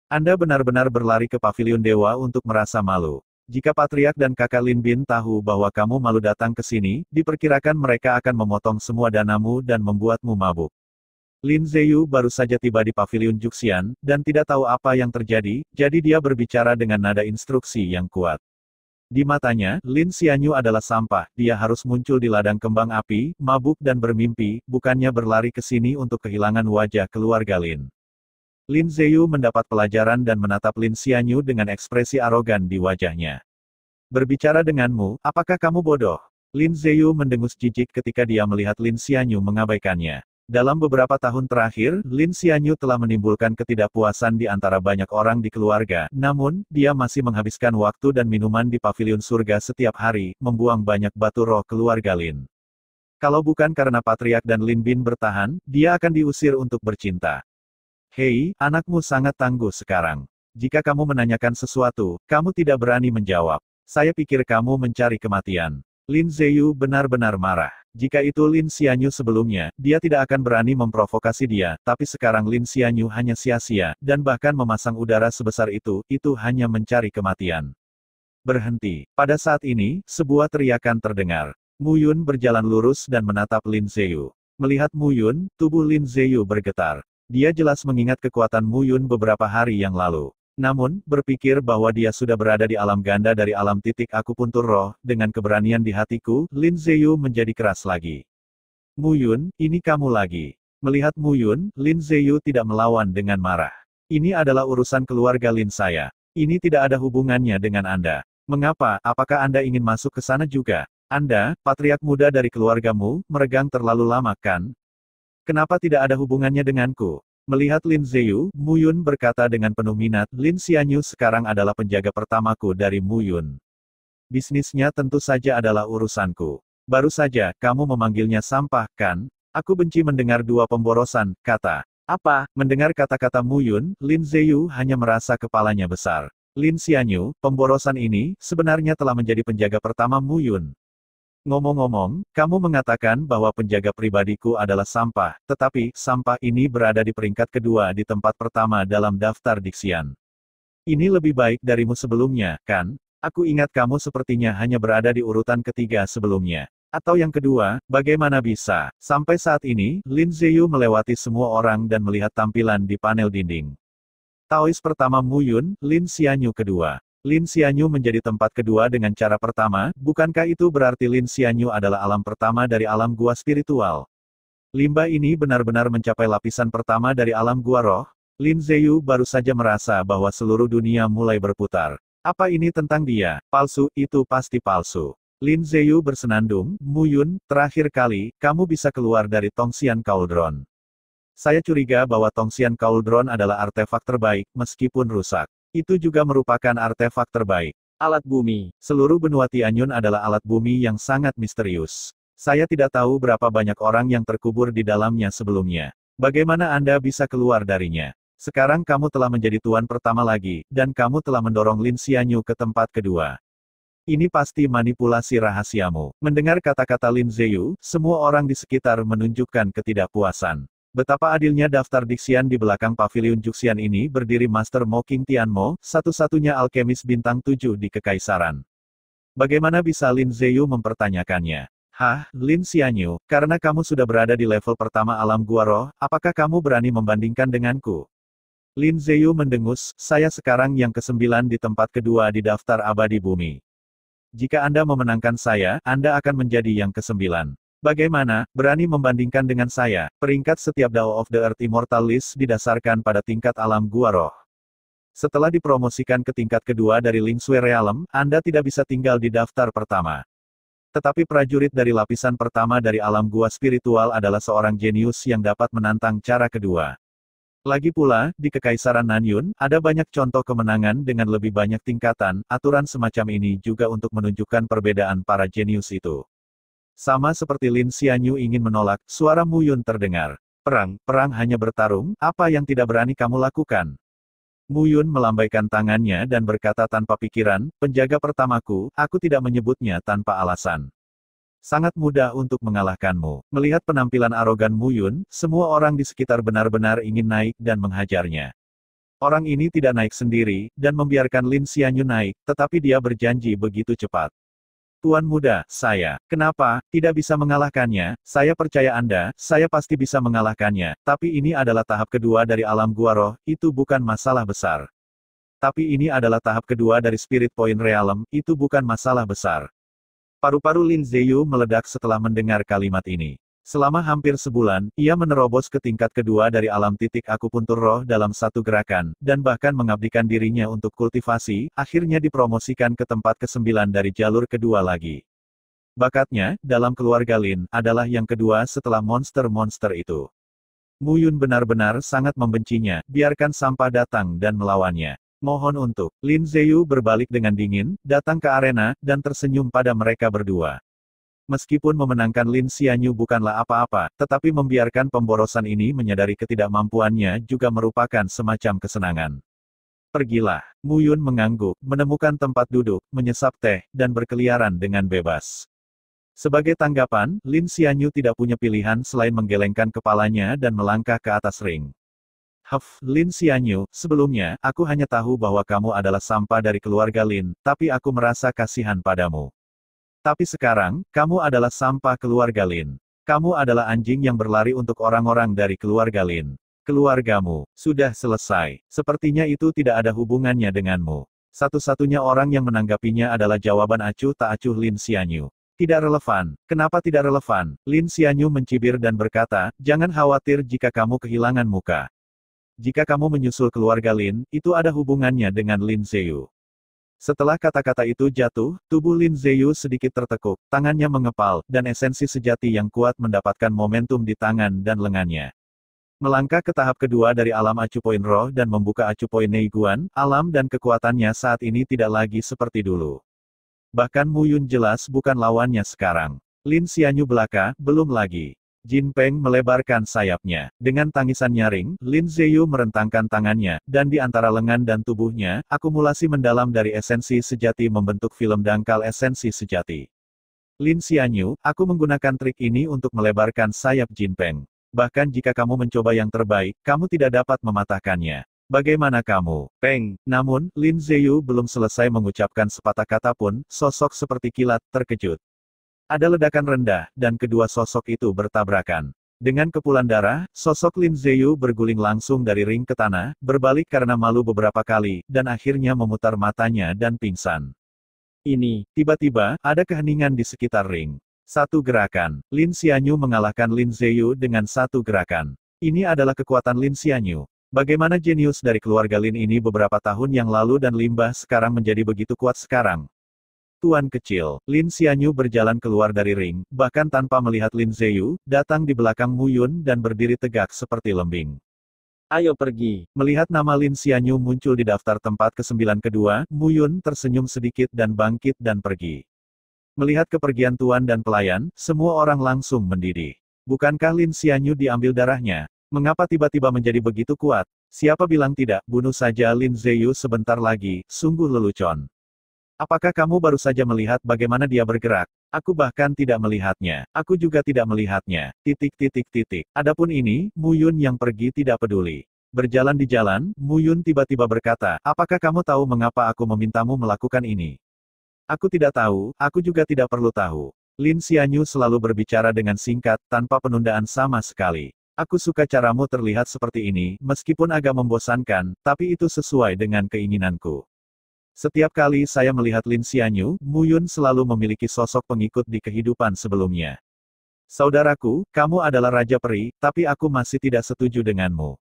Anda benar-benar berlari ke Paviliun Dewa untuk merasa malu. Jika Patriark dan kakak Lin Bin tahu bahwa kamu malu datang ke sini, diperkirakan mereka akan memotong semua danamu dan membuatmu mabuk. Lin Zheyu baru saja tiba di Paviliun Juxian, dan tidak tahu apa yang terjadi, jadi dia berbicara dengan nada instruksi yang kuat. Di matanya, Lin Xianyu adalah sampah, dia harus muncul di ladang kembang api, mabuk dan bermimpi, bukannya berlari ke sini untuk kehilangan wajah keluarga Lin. Lin Zheyu mendapat pelajaran dan menatap Lin Xianyu dengan ekspresi arogan di wajahnya. Berbicara denganmu, apakah kamu bodoh? Lin Zheyu mendengus jijik ketika dia melihat Lin Xianyu mengabaikannya. Dalam beberapa tahun terakhir, Lin Xianyu telah menimbulkan ketidakpuasan di antara banyak orang di keluarga, namun, dia masih menghabiskan waktu dan minuman di Paviliun Surga setiap hari, membuang banyak batu roh keluarga Lin. Kalau bukan karena Patriark dan Lin Bin bertahan, dia akan diusir untuk bercinta. Hei, anakmu sangat tangguh sekarang. Jika kamu menanyakan sesuatu, kamu tidak berani menjawab. Saya pikir kamu mencari kematian. Lin Ziyu benar-benar marah. Jika itu Lin Xianyu sebelumnya, dia tidak akan berani memprovokasi dia, tapi sekarang Lin Xianyu hanya sia-sia, dan bahkan memasang udara sebesar itu hanya mencari kematian. Berhenti. Pada saat ini, sebuah teriakan terdengar. Mu Yun berjalan lurus dan menatap Lin Ziyu. Melihat Mu Yun, tubuh Lin Ziyu bergetar. Dia jelas mengingat kekuatan Mu Yun beberapa hari yang lalu. Namun, berpikir bahwa dia sudah berada di alam ganda dari alam titik akupuntur roh, dengan keberanian di hatiku, Lin Ziyu menjadi keras lagi. Mu Yun, ini kamu lagi. Melihat Mu Yun, Lin Ziyu tidak melawan dengan marah. Ini adalah urusan keluarga Lin saya. Ini tidak ada hubungannya dengan Anda. Mengapa? Apakah Anda ingin masuk ke sana juga? Anda, patriark muda dari keluargamu, meregang terlalu lama kan? Kenapa tidak ada hubungannya denganku? Melihat Lin Ziyu, Mu Yun berkata dengan penuh minat, Lin Xianyu sekarang adalah penjaga pertamaku dari Mu Yun. Bisnisnya tentu saja adalah urusanku. Baru saja, kamu memanggilnya sampah, kan? Aku benci mendengar dua pemborosan, kata. Apa? Mendengar kata-kata Mu Yun, Lin Ziyu hanya merasa kepalanya besar. Lin Xianyu, pemborosan ini, sebenarnya telah menjadi penjaga pertama Mu Yun. Ngomong-ngomong, kamu mengatakan bahwa penjaga pribadiku adalah sampah, tetapi, sampah ini berada di peringkat kedua di tempat pertama dalam daftar Dixian. Ini lebih baik darimu sebelumnya, kan? Aku ingat kamu sepertinya hanya berada di urutan ketiga sebelumnya. Atau yang kedua, bagaimana bisa? Sampai saat ini, Lin Ziyu melewati semua orang dan melihat tampilan di panel dinding. Taois pertama Mu Yun, Lin Xianyu kedua. Lin Xianyu menjadi tempat kedua dengan cara pertama, bukankah itu berarti Lin Xianyu adalah alam pertama dari alam gua spiritual? Limbah ini benar-benar mencapai lapisan pertama dari alam gua roh? Lin Ziyu baru saja merasa bahwa seluruh dunia mulai berputar. Apa ini tentang dia? Palsu, itu pasti palsu. Lin Ziyu bersenandung, Mu Yun, terakhir kali, kamu bisa keluar dari Tongxian Cauldron. Saya curiga bahwa Tongxian Cauldron adalah artefak terbaik, meskipun rusak. Itu juga merupakan artefak terbaik. Alat bumi. Seluruh benua Tianyun adalah alat bumi yang sangat misterius. Saya tidak tahu berapa banyak orang yang terkubur di dalamnya sebelumnya. Bagaimana Anda bisa keluar darinya? Sekarang kamu telah menjadi tuan pertama lagi, dan kamu telah mendorong Lin Xianyu ke tempat kedua. Ini pasti manipulasi rahasiamu. Mendengar kata-kata Lin Ziyu, semua orang di sekitar menunjukkan ketidakpuasan. Betapa adilnya daftar Dixian di belakang paviliun Juxian ini berdiri Master Mo King Tianmo, satu-satunya alkemis bintang 7 di Kekaisaran. Bagaimana bisa Lin Ziyu mempertanyakannya? Hah, Lin Xianyu, karena kamu sudah berada di level pertama alam gua roh, apakah kamu berani membandingkan denganku? Lin Ziyu mendengus, saya sekarang yang ke-9 di tempat kedua di daftar abadi bumi. Jika Anda memenangkan saya, Anda akan menjadi yang ke-9. Bagaimana, berani membandingkan dengan saya? Peringkat setiap Dao of the Earth Immortal List didasarkan pada tingkat alam gua roh. Setelah dipromosikan ke tingkat kedua dari Ling Sui Realm, Anda tidak bisa tinggal di daftar pertama. Tetapi prajurit dari lapisan pertama dari alam gua spiritual adalah seorang jenius yang dapat menantang cara kedua. Lagi pula, di Kekaisaran Nanyun, ada banyak contoh kemenangan dengan lebih banyak tingkatan, aturan semacam ini juga untuk menunjukkan perbedaan para jenius itu. Sama seperti Lin Xianyu ingin menolak, suara Mu Yun terdengar. Perang hanya bertarung, apa yang tidak berani kamu lakukan? Mu Yun melambaikan tangannya dan berkata tanpa pikiran, penjaga pertamaku, aku tidak menyebutnya tanpa alasan. Sangat mudah untuk mengalahkanmu. Melihat penampilan arogan Mu Yun, semua orang di sekitar benar-benar ingin naik dan menghajarnya. Orang ini tidak naik sendiri, dan membiarkan Lin Xianyu naik, tetapi dia berjanji begitu cepat. Tuan muda, saya, kenapa, tidak bisa mengalahkannya, saya percaya Anda, saya pasti bisa mengalahkannya, tapi ini adalah tahap kedua dari alam gua roh, itu bukan masalah besar. Tapi ini adalah tahap kedua dari Spirit Point Realm, itu bukan masalah besar. Paru-paru Lin Ziyu meledak setelah mendengar kalimat ini. Selama hampir sebulan, ia menerobos ke tingkat kedua dari alam titik akupuntur roh dalam satu gerakan, dan bahkan mengabdikan dirinya untuk kultivasi, akhirnya dipromosikan ke tempat ke-9 dari jalur kedua lagi. Bakatnya, dalam keluarga Lin, adalah yang kedua setelah monster-monster itu. Mu Yun benar-benar sangat membencinya, biarkan sampah datang dan melawannya. Mohon untuk, Lin Ziyu berbalik dengan dingin, datang ke arena, dan tersenyum pada mereka berdua. Meskipun memenangkan Lin Xianyu bukanlah apa-apa, tetapi membiarkan pemborosan ini menyadari ketidakmampuannya juga merupakan semacam kesenangan. Pergilah. Mu Yun mengangguk, menemukan tempat duduk, menyesap teh, dan berkeliaran dengan bebas. Sebagai tanggapan, Lin Xianyu tidak punya pilihan selain menggelengkan kepalanya dan melangkah ke atas ring. Lin Xianyu, sebelumnya, aku hanya tahu bahwa kamu adalah sampah dari keluarga Lin, tapi aku merasa kasihan padamu. Tapi sekarang, kamu adalah sampah keluarga Lin. Kamu adalah anjing yang berlari untuk orang-orang dari keluarga Lin. Keluargamu, sudah selesai. Sepertinya itu tidak ada hubungannya denganmu. Satu-satunya orang yang menanggapinya adalah jawaban acuh tak acuh Lin Xianyu. Tidak relevan. Kenapa tidak relevan? Lin Xianyu mencibir dan berkata, jangan khawatir jika kamu kehilangan muka. Jika kamu menyusul keluarga Lin, itu ada hubungannya dengan Lin Ziyu. Setelah kata-kata itu jatuh, tubuh Lin Ziyu sedikit tertekuk, tangannya mengepal, dan esensi sejati yang kuat mendapatkan momentum di tangan dan lengannya. Melangkah ke tahap kedua dari alam acu poin roh dan membuka acu poin Neiguan, alam dan kekuatannya saat ini tidak lagi seperti dulu. Bahkan Mu Yun jelas bukan lawannya sekarang. Lin Xianyu belaka, belum lagi. Jin Peng melebarkan sayapnya. Dengan tangisan nyaring, Lin Ziyu merentangkan tangannya, dan di antara lengan dan tubuhnya, akumulasi mendalam dari esensi sejati membentuk film dangkal esensi sejati. Lin Xianyu, aku menggunakan trik ini untuk melebarkan sayap Jin Peng. Bahkan jika kamu mencoba yang terbaik, kamu tidak dapat mematahkannya. Bagaimana kamu, Peng? Namun, Lin Ziyu belum selesai mengucapkan sepatah kata pun, sosok seperti kilat, terkejut. Ada ledakan rendah, dan kedua sosok itu bertabrakan. Dengan kepulan darah, sosok Lin Ziyu berguling langsung dari ring ke tanah, berbalik karena malu beberapa kali, dan akhirnya memutar matanya dan pingsan. Tiba-tiba, ada keheningan di sekitar ring. Satu gerakan. Lin Xianyu mengalahkan Lin Ziyu dengan satu gerakan. Ini adalah kekuatan Lin Xianyu. Bagaimana jenius dari keluarga Lin ini beberapa tahun yang lalu dan limbah sekarang menjadi begitu kuat sekarang. Tuan kecil, Lin Xianyu berjalan keluar dari ring, bahkan tanpa melihat Lin Ziyu, datang di belakang Mu Yun dan berdiri tegak seperti lembing. Ayo pergi. Melihat nama Lin Xianyu muncul di daftar tempat ke-9 kedua, Mu Yun tersenyum sedikit dan bangkit dan pergi. Melihat kepergian tuan dan pelayan, semua orang langsung mendidih. Bukankah Lin Xianyu diambil darahnya? Mengapa tiba-tiba menjadi begitu kuat? Siapa bilang tidak, bunuh saja Lin Ziyu sebentar lagi, sungguh lelucon. Apakah kamu baru saja melihat bagaimana dia bergerak? Aku bahkan tidak melihatnya. Aku juga tidak melihatnya. Adapun ini, Mu Yun yang pergi tidak peduli. Berjalan di jalan, Mu Yun tiba-tiba berkata, apakah kamu tahu mengapa aku memintamu melakukan ini? Aku tidak tahu, aku juga tidak perlu tahu. Lin Xianyu selalu berbicara dengan singkat, tanpa penundaan sama sekali. Aku suka caramu terlihat seperti ini, meskipun agak membosankan, tapi itu sesuai dengan keinginanku. Setiap kali saya melihat Lin Xianyu, Mu Yun selalu memiliki sosok pengikut di kehidupan sebelumnya. Saudaraku, kamu adalah Raja Peri, tapi aku masih tidak setuju denganmu.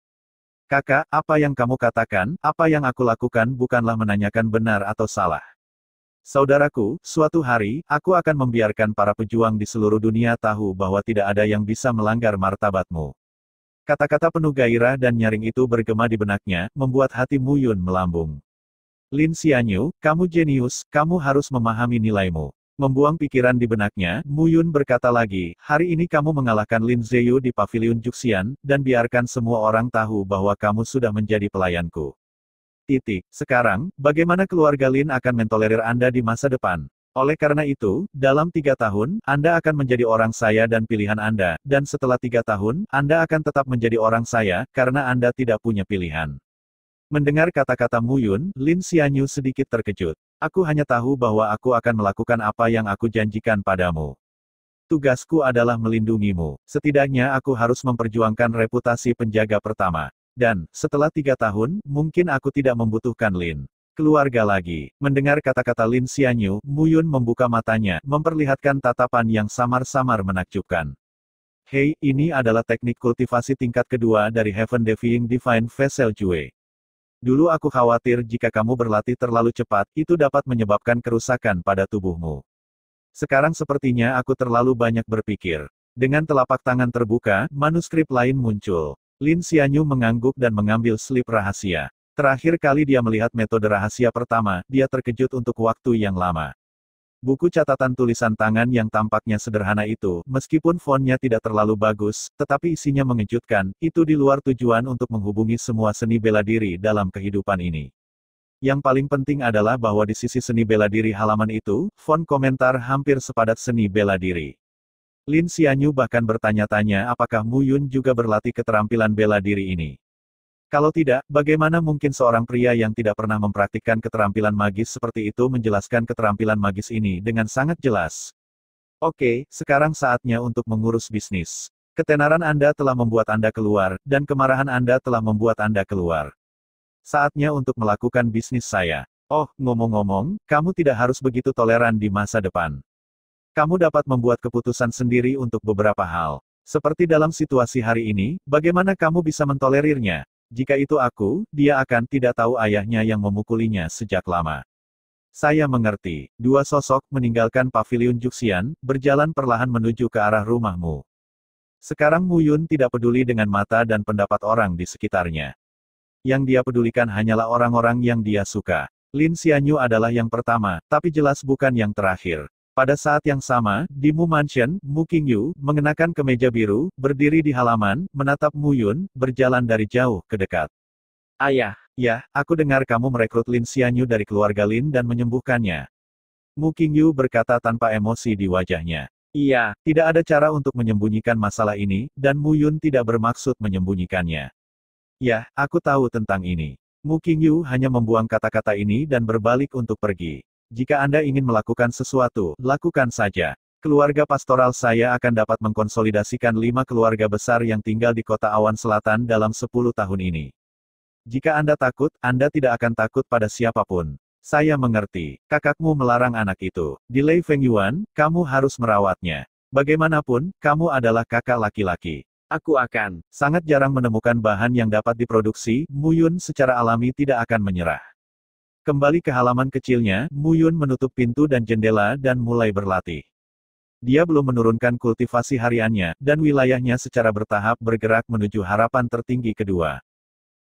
Kakak, apa yang kamu katakan, apa yang aku lakukan bukanlah menanyakan benar atau salah. Saudaraku, suatu hari, aku akan membiarkan para pejuang di seluruh dunia tahu bahwa tidak ada yang bisa melanggar martabatmu. Kata-kata penuh gairah dan nyaring itu bergema di benaknya, membuat hati Mu Yun melambung. Lin Xianyu, kamu jenius, kamu harus memahami nilaimu. Membuang pikiran di benaknya, Mu Yun berkata lagi, hari ini kamu mengalahkan Lin Ziyu di Paviliun Juxian, dan biarkan semua orang tahu bahwa kamu sudah menjadi pelayanku. Sekarang, bagaimana keluarga Lin akan mentolerir Anda di masa depan? Oleh karena itu, dalam 3 tahun, Anda akan menjadi orang saya dan pilihan Anda, dan setelah 3 tahun, Anda akan tetap menjadi orang saya, karena Anda tidak punya pilihan. Mendengar kata-kata Mu Yun, Lin Xianyu sedikit terkejut. Aku hanya tahu bahwa aku akan melakukan apa yang aku janjikan padamu. Tugasku adalah melindungimu. Setidaknya aku harus memperjuangkan reputasi penjaga pertama. Dan, setelah 3 tahun, mungkin aku tidak membutuhkan Lin. Keluarga lagi. Mendengar kata-kata Lin Xianyu, Mu Yun membuka matanya, memperlihatkan tatapan yang samar-samar menakjubkan. Hei, ini adalah teknik kultivasi tingkat kedua dari Heaven Defying Divine Vessel Jue. Dulu aku khawatir jika kamu berlatih terlalu cepat, itu dapat menyebabkan kerusakan pada tubuhmu. Sekarang sepertinya aku terlalu banyak berpikir. Dengan telapak tangan terbuka, manuskrip lain muncul. Lin Xianyu mengangguk dan mengambil slip rahasia. Terakhir kali dia melihat metode rahasia pertama, dia terkejut untuk waktu yang lama. Buku catatan tulisan tangan yang tampaknya sederhana itu, meskipun fontnya tidak terlalu bagus, tetapi isinya mengejutkan, itu di luar tujuan untuk menghubungi semua seni bela diri dalam kehidupan ini. Yang paling penting adalah bahwa di sisi seni bela diri halaman itu, font komentar hampir sepadat seni bela diri. Lin Xianyu bahkan bertanya-tanya apakah Mu Yun juga berlatih keterampilan bela diri ini. Kalau tidak, bagaimana mungkin seorang pria yang tidak pernah mempraktikkan keterampilan magis seperti itu menjelaskan keterampilan magis ini dengan sangat jelas? Oke, sekarang saatnya untuk mengurus bisnis. Ketenaran Anda telah membuat Anda keluar, dan kemarahan Anda telah membuat Anda keluar. Saatnya untuk melakukan bisnis saya. Oh, ngomong-ngomong, kamu tidak harus begitu toleran di masa depan. Kamu dapat membuat keputusan sendiri untuk beberapa hal. Seperti dalam situasi hari ini, bagaimana kamu bisa mentolerirnya? Jika itu aku, dia akan tidak tahu ayahnya yang memukulinya sejak lama. Saya mengerti. Dua sosok meninggalkan paviliun Juxian, berjalan perlahan menuju ke arah rumahmu. Sekarang Mu Yun tidak peduli dengan mata dan pendapat orang di sekitarnya. Yang dia pedulikan hanyalah orang-orang yang dia suka. Lin Xianyu adalah yang pertama, tapi jelas bukan yang terakhir. Pada saat yang sama, di Mu Mansion, Mu Qingyu, mengenakan kemeja biru, berdiri di halaman, menatap Mu Yun, berjalan dari jauh ke dekat. Ayah, ya, aku dengar kamu merekrut Lin Xianyu dari keluarga Lin dan menyembuhkannya. Mu Qingyu berkata tanpa emosi di wajahnya. Iya, tidak ada cara untuk menyembunyikan masalah ini, dan Mu Yun tidak bermaksud menyembunyikannya. Ya, aku tahu tentang ini. Mu Qingyu hanya membuang kata-kata ini dan berbalik untuk pergi. Jika Anda ingin melakukan sesuatu, lakukan saja. Keluarga pastoral saya akan dapat mengkonsolidasikan 5 keluarga besar yang tinggal di kota Awan Selatan dalam 10 tahun ini. Jika Anda takut, Anda tidak akan takut pada siapapun. Saya mengerti, kakakmu melarang anak itu. Di Lei Fengyuan, kamu harus merawatnya. Bagaimanapun, kamu adalah kakak laki-laki. Aku akan. Sangat jarang menemukan bahan yang dapat diproduksi, Mu Yun secara alami tidak akan menyerah. Kembali ke halaman kecilnya, Mu Yun menutup pintu dan jendela dan mulai berlatih. Dia belum menurunkan kultivasi hariannya, dan wilayahnya secara bertahap bergerak menuju harapan tertinggi kedua.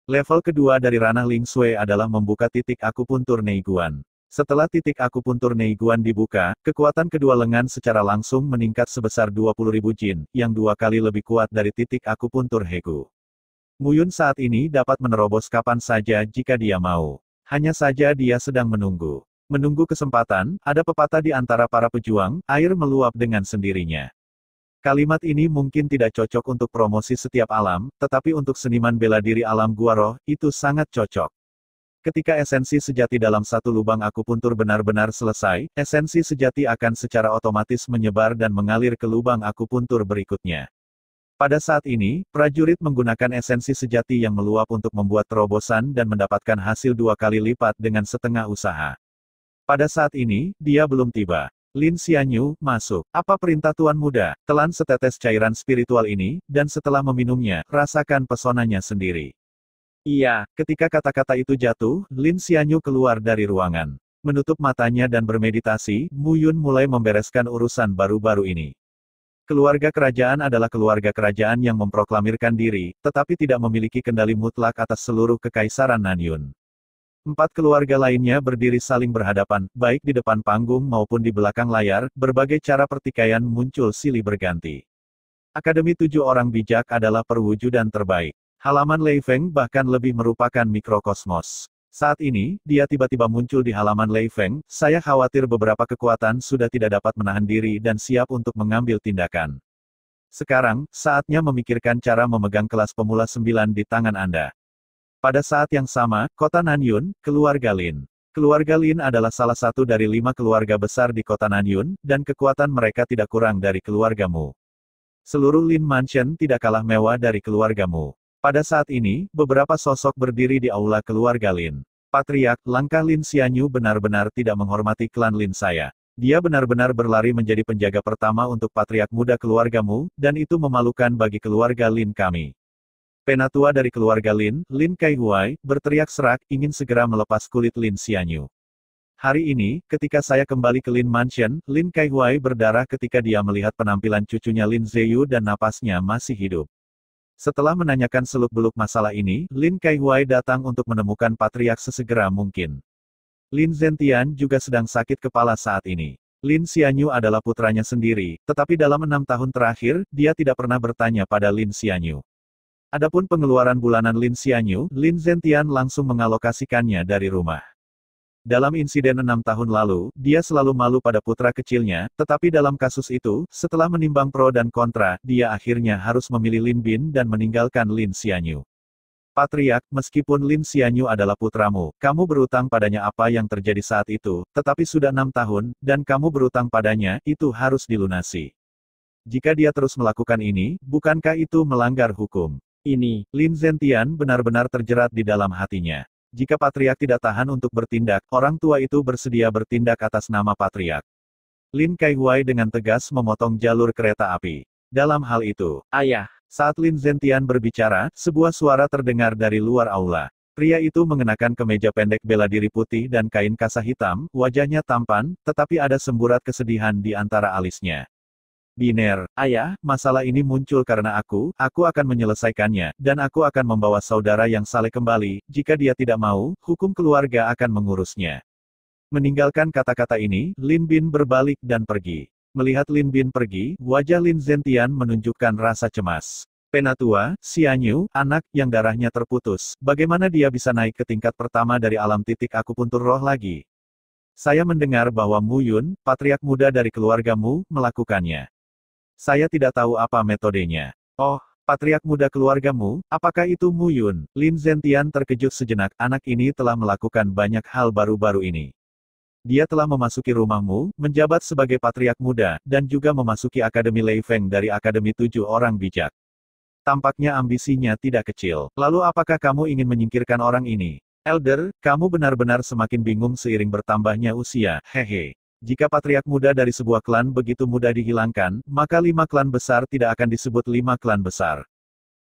Level kedua dari ranah Ling Sui adalah membuka titik akupuntur Neiguan. Setelah titik akupuntur Neiguan dibuka, kekuatan kedua lengan secara langsung meningkat sebesar 20.000 jin, yang 2 kali lebih kuat dari titik akupuntur Hegu. Mu Yun saat ini dapat menerobos kapan saja jika dia mau. Hanya saja dia sedang menunggu. Menunggu kesempatan, ada pepatah di antara para pejuang, air meluap dengan sendirinya. Kalimat ini mungkin tidak cocok untuk promosi setiap alam, tetapi untuk seniman bela diri alam gua roh, itu sangat cocok. Ketika esensi sejati dalam satu lubang akupuntur benar-benar selesai, esensi sejati akan secara otomatis menyebar dan mengalir ke lubang akupuntur berikutnya. Pada saat ini, prajurit menggunakan esensi sejati yang meluap untuk membuat terobosan dan mendapatkan hasil 2 kali lipat dengan setengah usaha. Pada saat ini, dia belum tiba. Lin Xianyu, masuk. Apa perintah Tuan Muda? Telan setetes cairan spiritual ini, dan setelah meminumnya, rasakan pesonanya sendiri. Iya, ketika kata-kata itu jatuh, Lin Xianyu keluar dari ruangan. Menutup matanya dan bermeditasi, Mu Yun mulai membereskan urusan baru-baru ini. Keluarga kerajaan adalah keluarga kerajaan yang memproklamirkan diri, tetapi tidak memiliki kendali mutlak atas seluruh kekaisaran Nanyun. 4 keluarga lainnya berdiri saling berhadapan, baik di depan panggung maupun di belakang layar, berbagai cara pertikaian muncul silih berganti. Akademi 7 orang bijak adalah perwujudan terbaik. Halaman Lei Feng bahkan lebih merupakan mikrokosmos. Saat ini, dia tiba-tiba muncul di halaman Lei Feng, saya khawatir beberapa kekuatan sudah tidak dapat menahan diri dan siap untuk mengambil tindakan. Sekarang, saatnya memikirkan cara memegang kelas pemula 9 di tangan Anda. Pada saat yang sama, kota Nanyun, keluarga Lin. Keluarga Lin adalah salah satu dari 5 keluarga besar di kota Nanyun, dan kekuatan mereka tidak kurang dari keluargamu. Seluruh Lin Mansion tidak kalah mewah dari keluargamu. Pada saat ini, beberapa sosok berdiri di aula keluarga Lin. Patriark, langkah Lin Xianyu benar-benar tidak menghormati klan Lin saya. Dia benar-benar berlari menjadi penjaga pertama untuk patriark muda keluargamu, dan itu memalukan bagi keluarga Lin kami. Penatua dari keluarga Lin, Lin Kaihuai, berteriak serak, ingin segera melepas kulit Lin Xianyu. Hari ini, ketika saya kembali ke Lin Mansion, Lin Kaihuai berdarah ketika dia melihat penampilan cucunya Lin Zheyu dan napasnya masih hidup. Setelah menanyakan seluk-beluk masalah ini, Lin Kaihuai datang untuk menemukan patriark sesegera mungkin. Lin Zentian juga sedang sakit kepala saat ini. Lin Xianyu adalah putranya sendiri, tetapi dalam 6 tahun terakhir, dia tidak pernah bertanya pada Lin Xianyu. Adapun pengeluaran bulanan Lin Xianyu, Lin Zentian langsung mengalokasikannya dari rumah. Dalam insiden 6 tahun lalu, dia selalu malu pada putra kecilnya, tetapi dalam kasus itu, setelah menimbang pro dan kontra, dia akhirnya harus memilih Lin Bin dan meninggalkan Lin Xianyu. Patriark, meskipun Lin Xianyu adalah putramu, kamu berutang padanya apa yang terjadi saat itu, tetapi sudah 6 tahun, dan kamu berutang padanya, itu harus dilunasi. Jika dia terus melakukan ini, bukankah itu melanggar hukum? Ini, Lin Zentian benar-benar terjerat di dalam hatinya. Jika Patriark tidak tahan untuk bertindak, orang tua itu bersedia bertindak atas nama Patriark. Lin Kaihuai dengan tegas memotong jalur kereta api. Dalam hal itu, ayah. Saat Lin Zentian berbicara, sebuah suara terdengar dari luar aula. Pria itu mengenakan kemeja pendek bela diri putih dan kain kasa hitam, wajahnya tampan, tetapi ada semburat kesedihan di antara alisnya. Biner, ayah, masalah ini muncul karena aku akan menyelesaikannya, dan aku akan membawa saudara yang saleh kembali, jika dia tidak mau, hukum keluarga akan mengurusnya. Meninggalkan kata-kata ini, Lin Bin berbalik dan pergi. Melihat Lin Bin pergi, wajah Lin Zentian menunjukkan rasa cemas. Penatua, Xianyu, anak, yang darahnya terputus, bagaimana dia bisa naik ke tingkat pertama dari alam titik akupuntur roh lagi? Saya mendengar bahwa Mu Yun, patriark muda dari keluargamu, melakukannya. Saya tidak tahu apa metodenya. Oh, patriark muda keluargamu, apakah itu Mu Yun? Lin Zentian terkejut sejenak, anak ini telah melakukan banyak hal baru-baru ini. Dia telah memasuki rumahmu, menjabat sebagai patriark muda, dan juga memasuki Akademi Lei Feng dari Akademi 7 Orang Bijak. Tampaknya ambisinya tidak kecil. Lalu apakah kamu ingin menyingkirkan orang ini? Elder, kamu benar-benar semakin bingung seiring bertambahnya usia, hehe. Jika patriark muda dari sebuah klan begitu mudah dihilangkan, maka 5 klan besar tidak akan disebut 5 klan besar.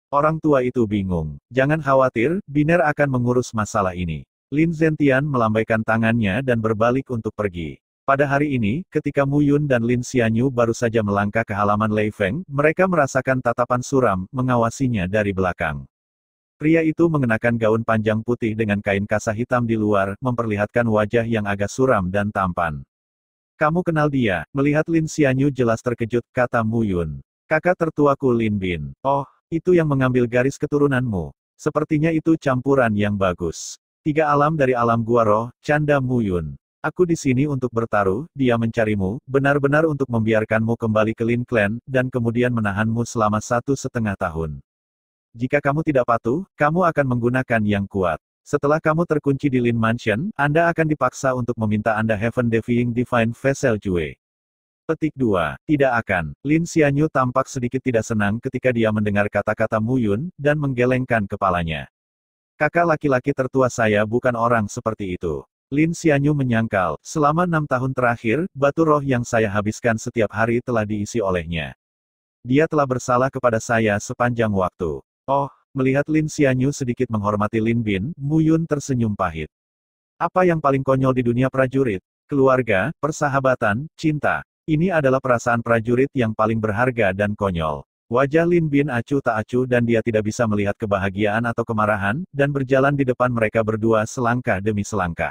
Orang tua itu bingung. Jangan khawatir, Biner akan mengurus masalah ini. Lin Zentian melambaikan tangannya dan berbalik untuk pergi. Pada hari ini, ketika Mu Yun dan Lin Xianyu baru saja melangkah ke halaman Lei Feng, mereka merasakan tatapan suram, mengawasinya dari belakang. Pria itu mengenakan gaun panjang putih dengan kain kasa hitam di luar, memperlihatkan wajah yang agak suram dan tampan. Kamu kenal dia? Melihat Lin Xianyu jelas terkejut, kata Mu Yun. Kakak tertuaku Lin Bin. Oh, itu yang mengambil garis keturunanmu. Sepertinya itu campuran yang bagus. 3 alam dari alam gua roh, canda Mu Yun. Aku di sini untuk bertaruh, dia mencarimu, benar-benar untuk membiarkanmu kembali ke Lin Clan, dan kemudian menahanmu selama 1,5 tahun. Jika kamu tidak patuh, kamu akan menggunakan yang kuat. Setelah kamu terkunci di Lin Mansion, Anda akan dipaksa untuk meminta Anda Heaven Defying Divine Vessel Jue. Petik 2. Tidak akan. Lin Xianyu tampak sedikit tidak senang ketika dia mendengar kata-kata Mu Yun, dan menggelengkan kepalanya. Kakak laki-laki tertua saya bukan orang seperti itu. Lin Xianyu menyangkal, selama 6 tahun terakhir, batu roh yang saya habiskan setiap hari telah diisi olehnya. Dia telah bersalah kepada saya sepanjang waktu. Oh, melihat Lin Xianyu sedikit menghormati Lin Bin, Mu Yun tersenyum pahit. Apa yang paling konyol di dunia prajurit? Keluarga, persahabatan, cinta. Ini adalah perasaan prajurit yang paling berharga dan konyol. Wajah Lin Bin acuh tak acuh dan dia tidak bisa melihat kebahagiaan atau kemarahan, dan berjalan di depan mereka berdua selangkah demi selangkah.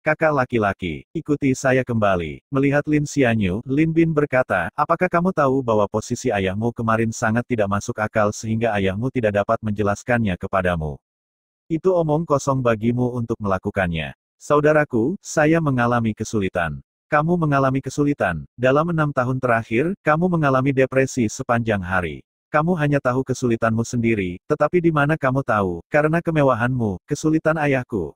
Kakak laki-laki, ikuti saya kembali. Melihat Lin Xianyu, Lin Bin berkata, apakah kamu tahu bahwa posisi ayahmu kemarin sangat tidak masuk akal sehingga ayahmu tidak dapat menjelaskannya kepadamu? Itu omong kosong bagimu untuk melakukannya. Saudaraku, saya mengalami kesulitan. Kamu mengalami kesulitan. Dalam 6 tahun terakhir, kamu mengalami depresi sepanjang hari. Kamu hanya tahu kesulitanmu sendiri, tetapi di mana kamu tahu, karena kemewahanmu, kesulitan ayahku.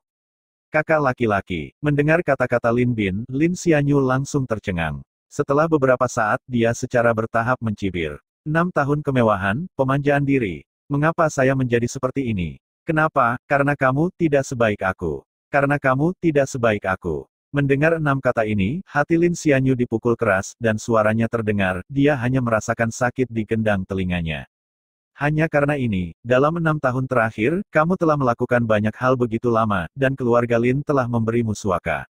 Kakak laki-laki. Mendengar kata-kata Lin Bin, Lin Xianyu langsung tercengang. Setelah beberapa saat, dia secara bertahap mencibir. 6 tahun kemewahan, pemanjaan diri. Mengapa saya menjadi seperti ini? Kenapa? Karena kamu tidak sebaik aku. Karena kamu tidak sebaik aku. Mendengar 6 kata ini, hati Lin Xianyu dipukul keras, dan suaranya terdengar, dia hanya merasakan sakit di gendang telinganya. Hanya karena ini, dalam 6 tahun terakhir, kamu telah melakukan banyak hal begitu lama, dan keluarga Lin telah memberimu suaka.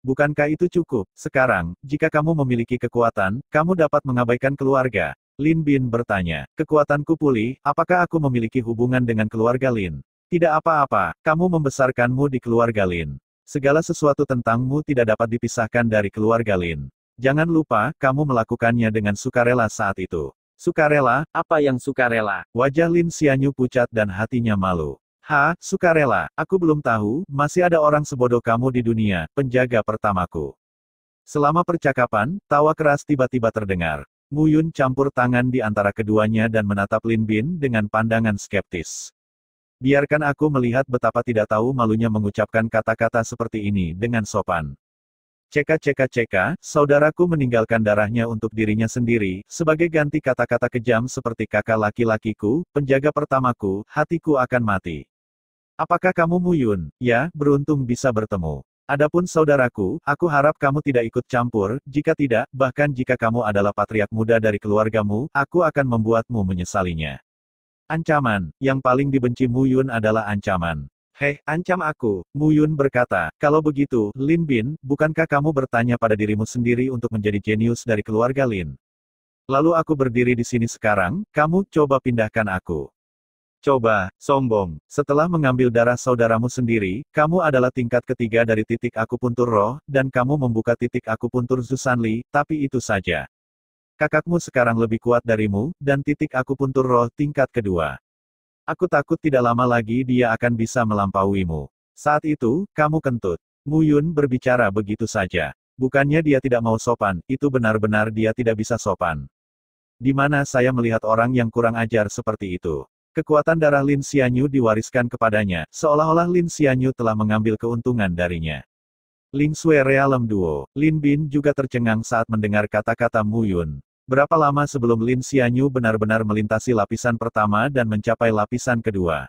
Bukankah itu cukup? Sekarang, jika kamu memiliki kekuatan, kamu dapat mengabaikan keluarga. Lin Bin bertanya, kekuatanku pulih, apakah aku memiliki hubungan dengan keluarga Lin? Tidak apa-apa, kamu membesarkanmu di keluarga Lin. Segala sesuatu tentangmu tidak dapat dipisahkan dari keluarga Lin. Jangan lupa, kamu melakukannya dengan sukarela saat itu. Sukarela? Apa yang sukarela? Wajah Lin Xianyu pucat dan hatinya malu. Sukarela. Aku belum tahu, masih ada orang sebodoh kamu di dunia, penjaga pertamaku. Selama percakapan, tawa keras tiba-tiba terdengar. Mu Yun campur tangan di antara keduanya dan menatap Lin Bin dengan pandangan skeptis. Biarkan aku melihat betapa tidak tahu malunya mengucapkan kata-kata seperti ini dengan sopan. Ceka, saudaraku meninggalkan darahnya untuk dirinya sendiri, sebagai ganti kata-kata kejam seperti kakak laki-lakiku, penjaga pertamaku, hatiku akan mati. Apakah kamu Mu Yun? Ya, beruntung bisa bertemu. Adapun saudaraku, aku harap kamu tidak ikut campur, jika tidak, bahkan jika kamu adalah patriark muda dari keluargamu, aku akan membuatmu menyesalinya. Ancaman, yang paling dibenci Mu Yun adalah ancaman. Ancam aku, Mu Yun berkata, kalau begitu, Lin Bin, bukankah kamu bertanya pada dirimu sendiri untuk menjadi jenius dari keluarga Lin? Lalu aku berdiri di sini sekarang, kamu coba pindahkan aku. Coba, sombong. Setelah mengambil darah saudaramu sendiri, kamu adalah tingkat ketiga dari titik akupuntur roh, dan kamu membuka titik akupuntur Zusanli, tapi itu saja. Kakakmu sekarang lebih kuat darimu, dan titik akupuntur roh tingkat kedua. Aku takut tidak lama lagi dia akan bisa melampauimu. Saat itu, kamu kentut. Mu Yun berbicara begitu saja. Bukannya dia tidak mau sopan, itu benar-benar dia tidak bisa sopan. Di mana saya melihat orang yang kurang ajar seperti itu? Kekuatan darah Lin Xianyu diwariskan kepadanya, seolah-olah Lin Xianyu telah mengambil keuntungan darinya. Ling Sui Realem Duo. Lin Bin juga tercengang saat mendengar kata-kata Mu Yun. Berapa lama sebelum Lin Xianyu benar-benar melintasi lapisan pertama dan mencapai lapisan kedua?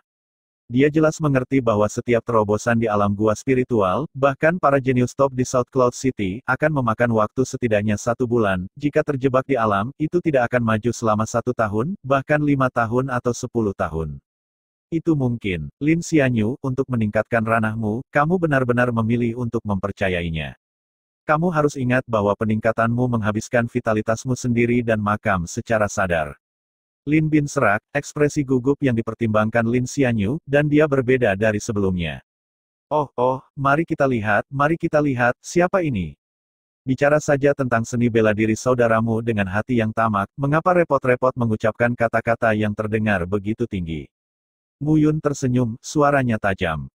Dia jelas mengerti bahwa setiap terobosan di alam gua spiritual, bahkan para jenius top di South Cloud City, akan memakan waktu setidaknya 1 bulan. Jika terjebak di alam, itu tidak akan maju selama 1 tahun, bahkan 5 tahun atau 10 tahun. Itu mungkin. Lin Xianyu, untuk meningkatkan ranahmu, kamu benar-benar memilih untuk mempercayainya. Kamu harus ingat bahwa peningkatanmu menghabiskan vitalitasmu sendiri dan makam secara sadar. Lin Bin serak, ekspresi gugup yang dipertimbangkan Lin Xianyu, dan dia berbeda dari sebelumnya. Mari kita lihat, siapa ini? Bicara saja tentang seni bela diri saudaramu dengan hati yang tamak, mengapa repot-repot mengucapkan kata-kata yang terdengar begitu tinggi? Mu Yun tersenyum, suaranya tajam.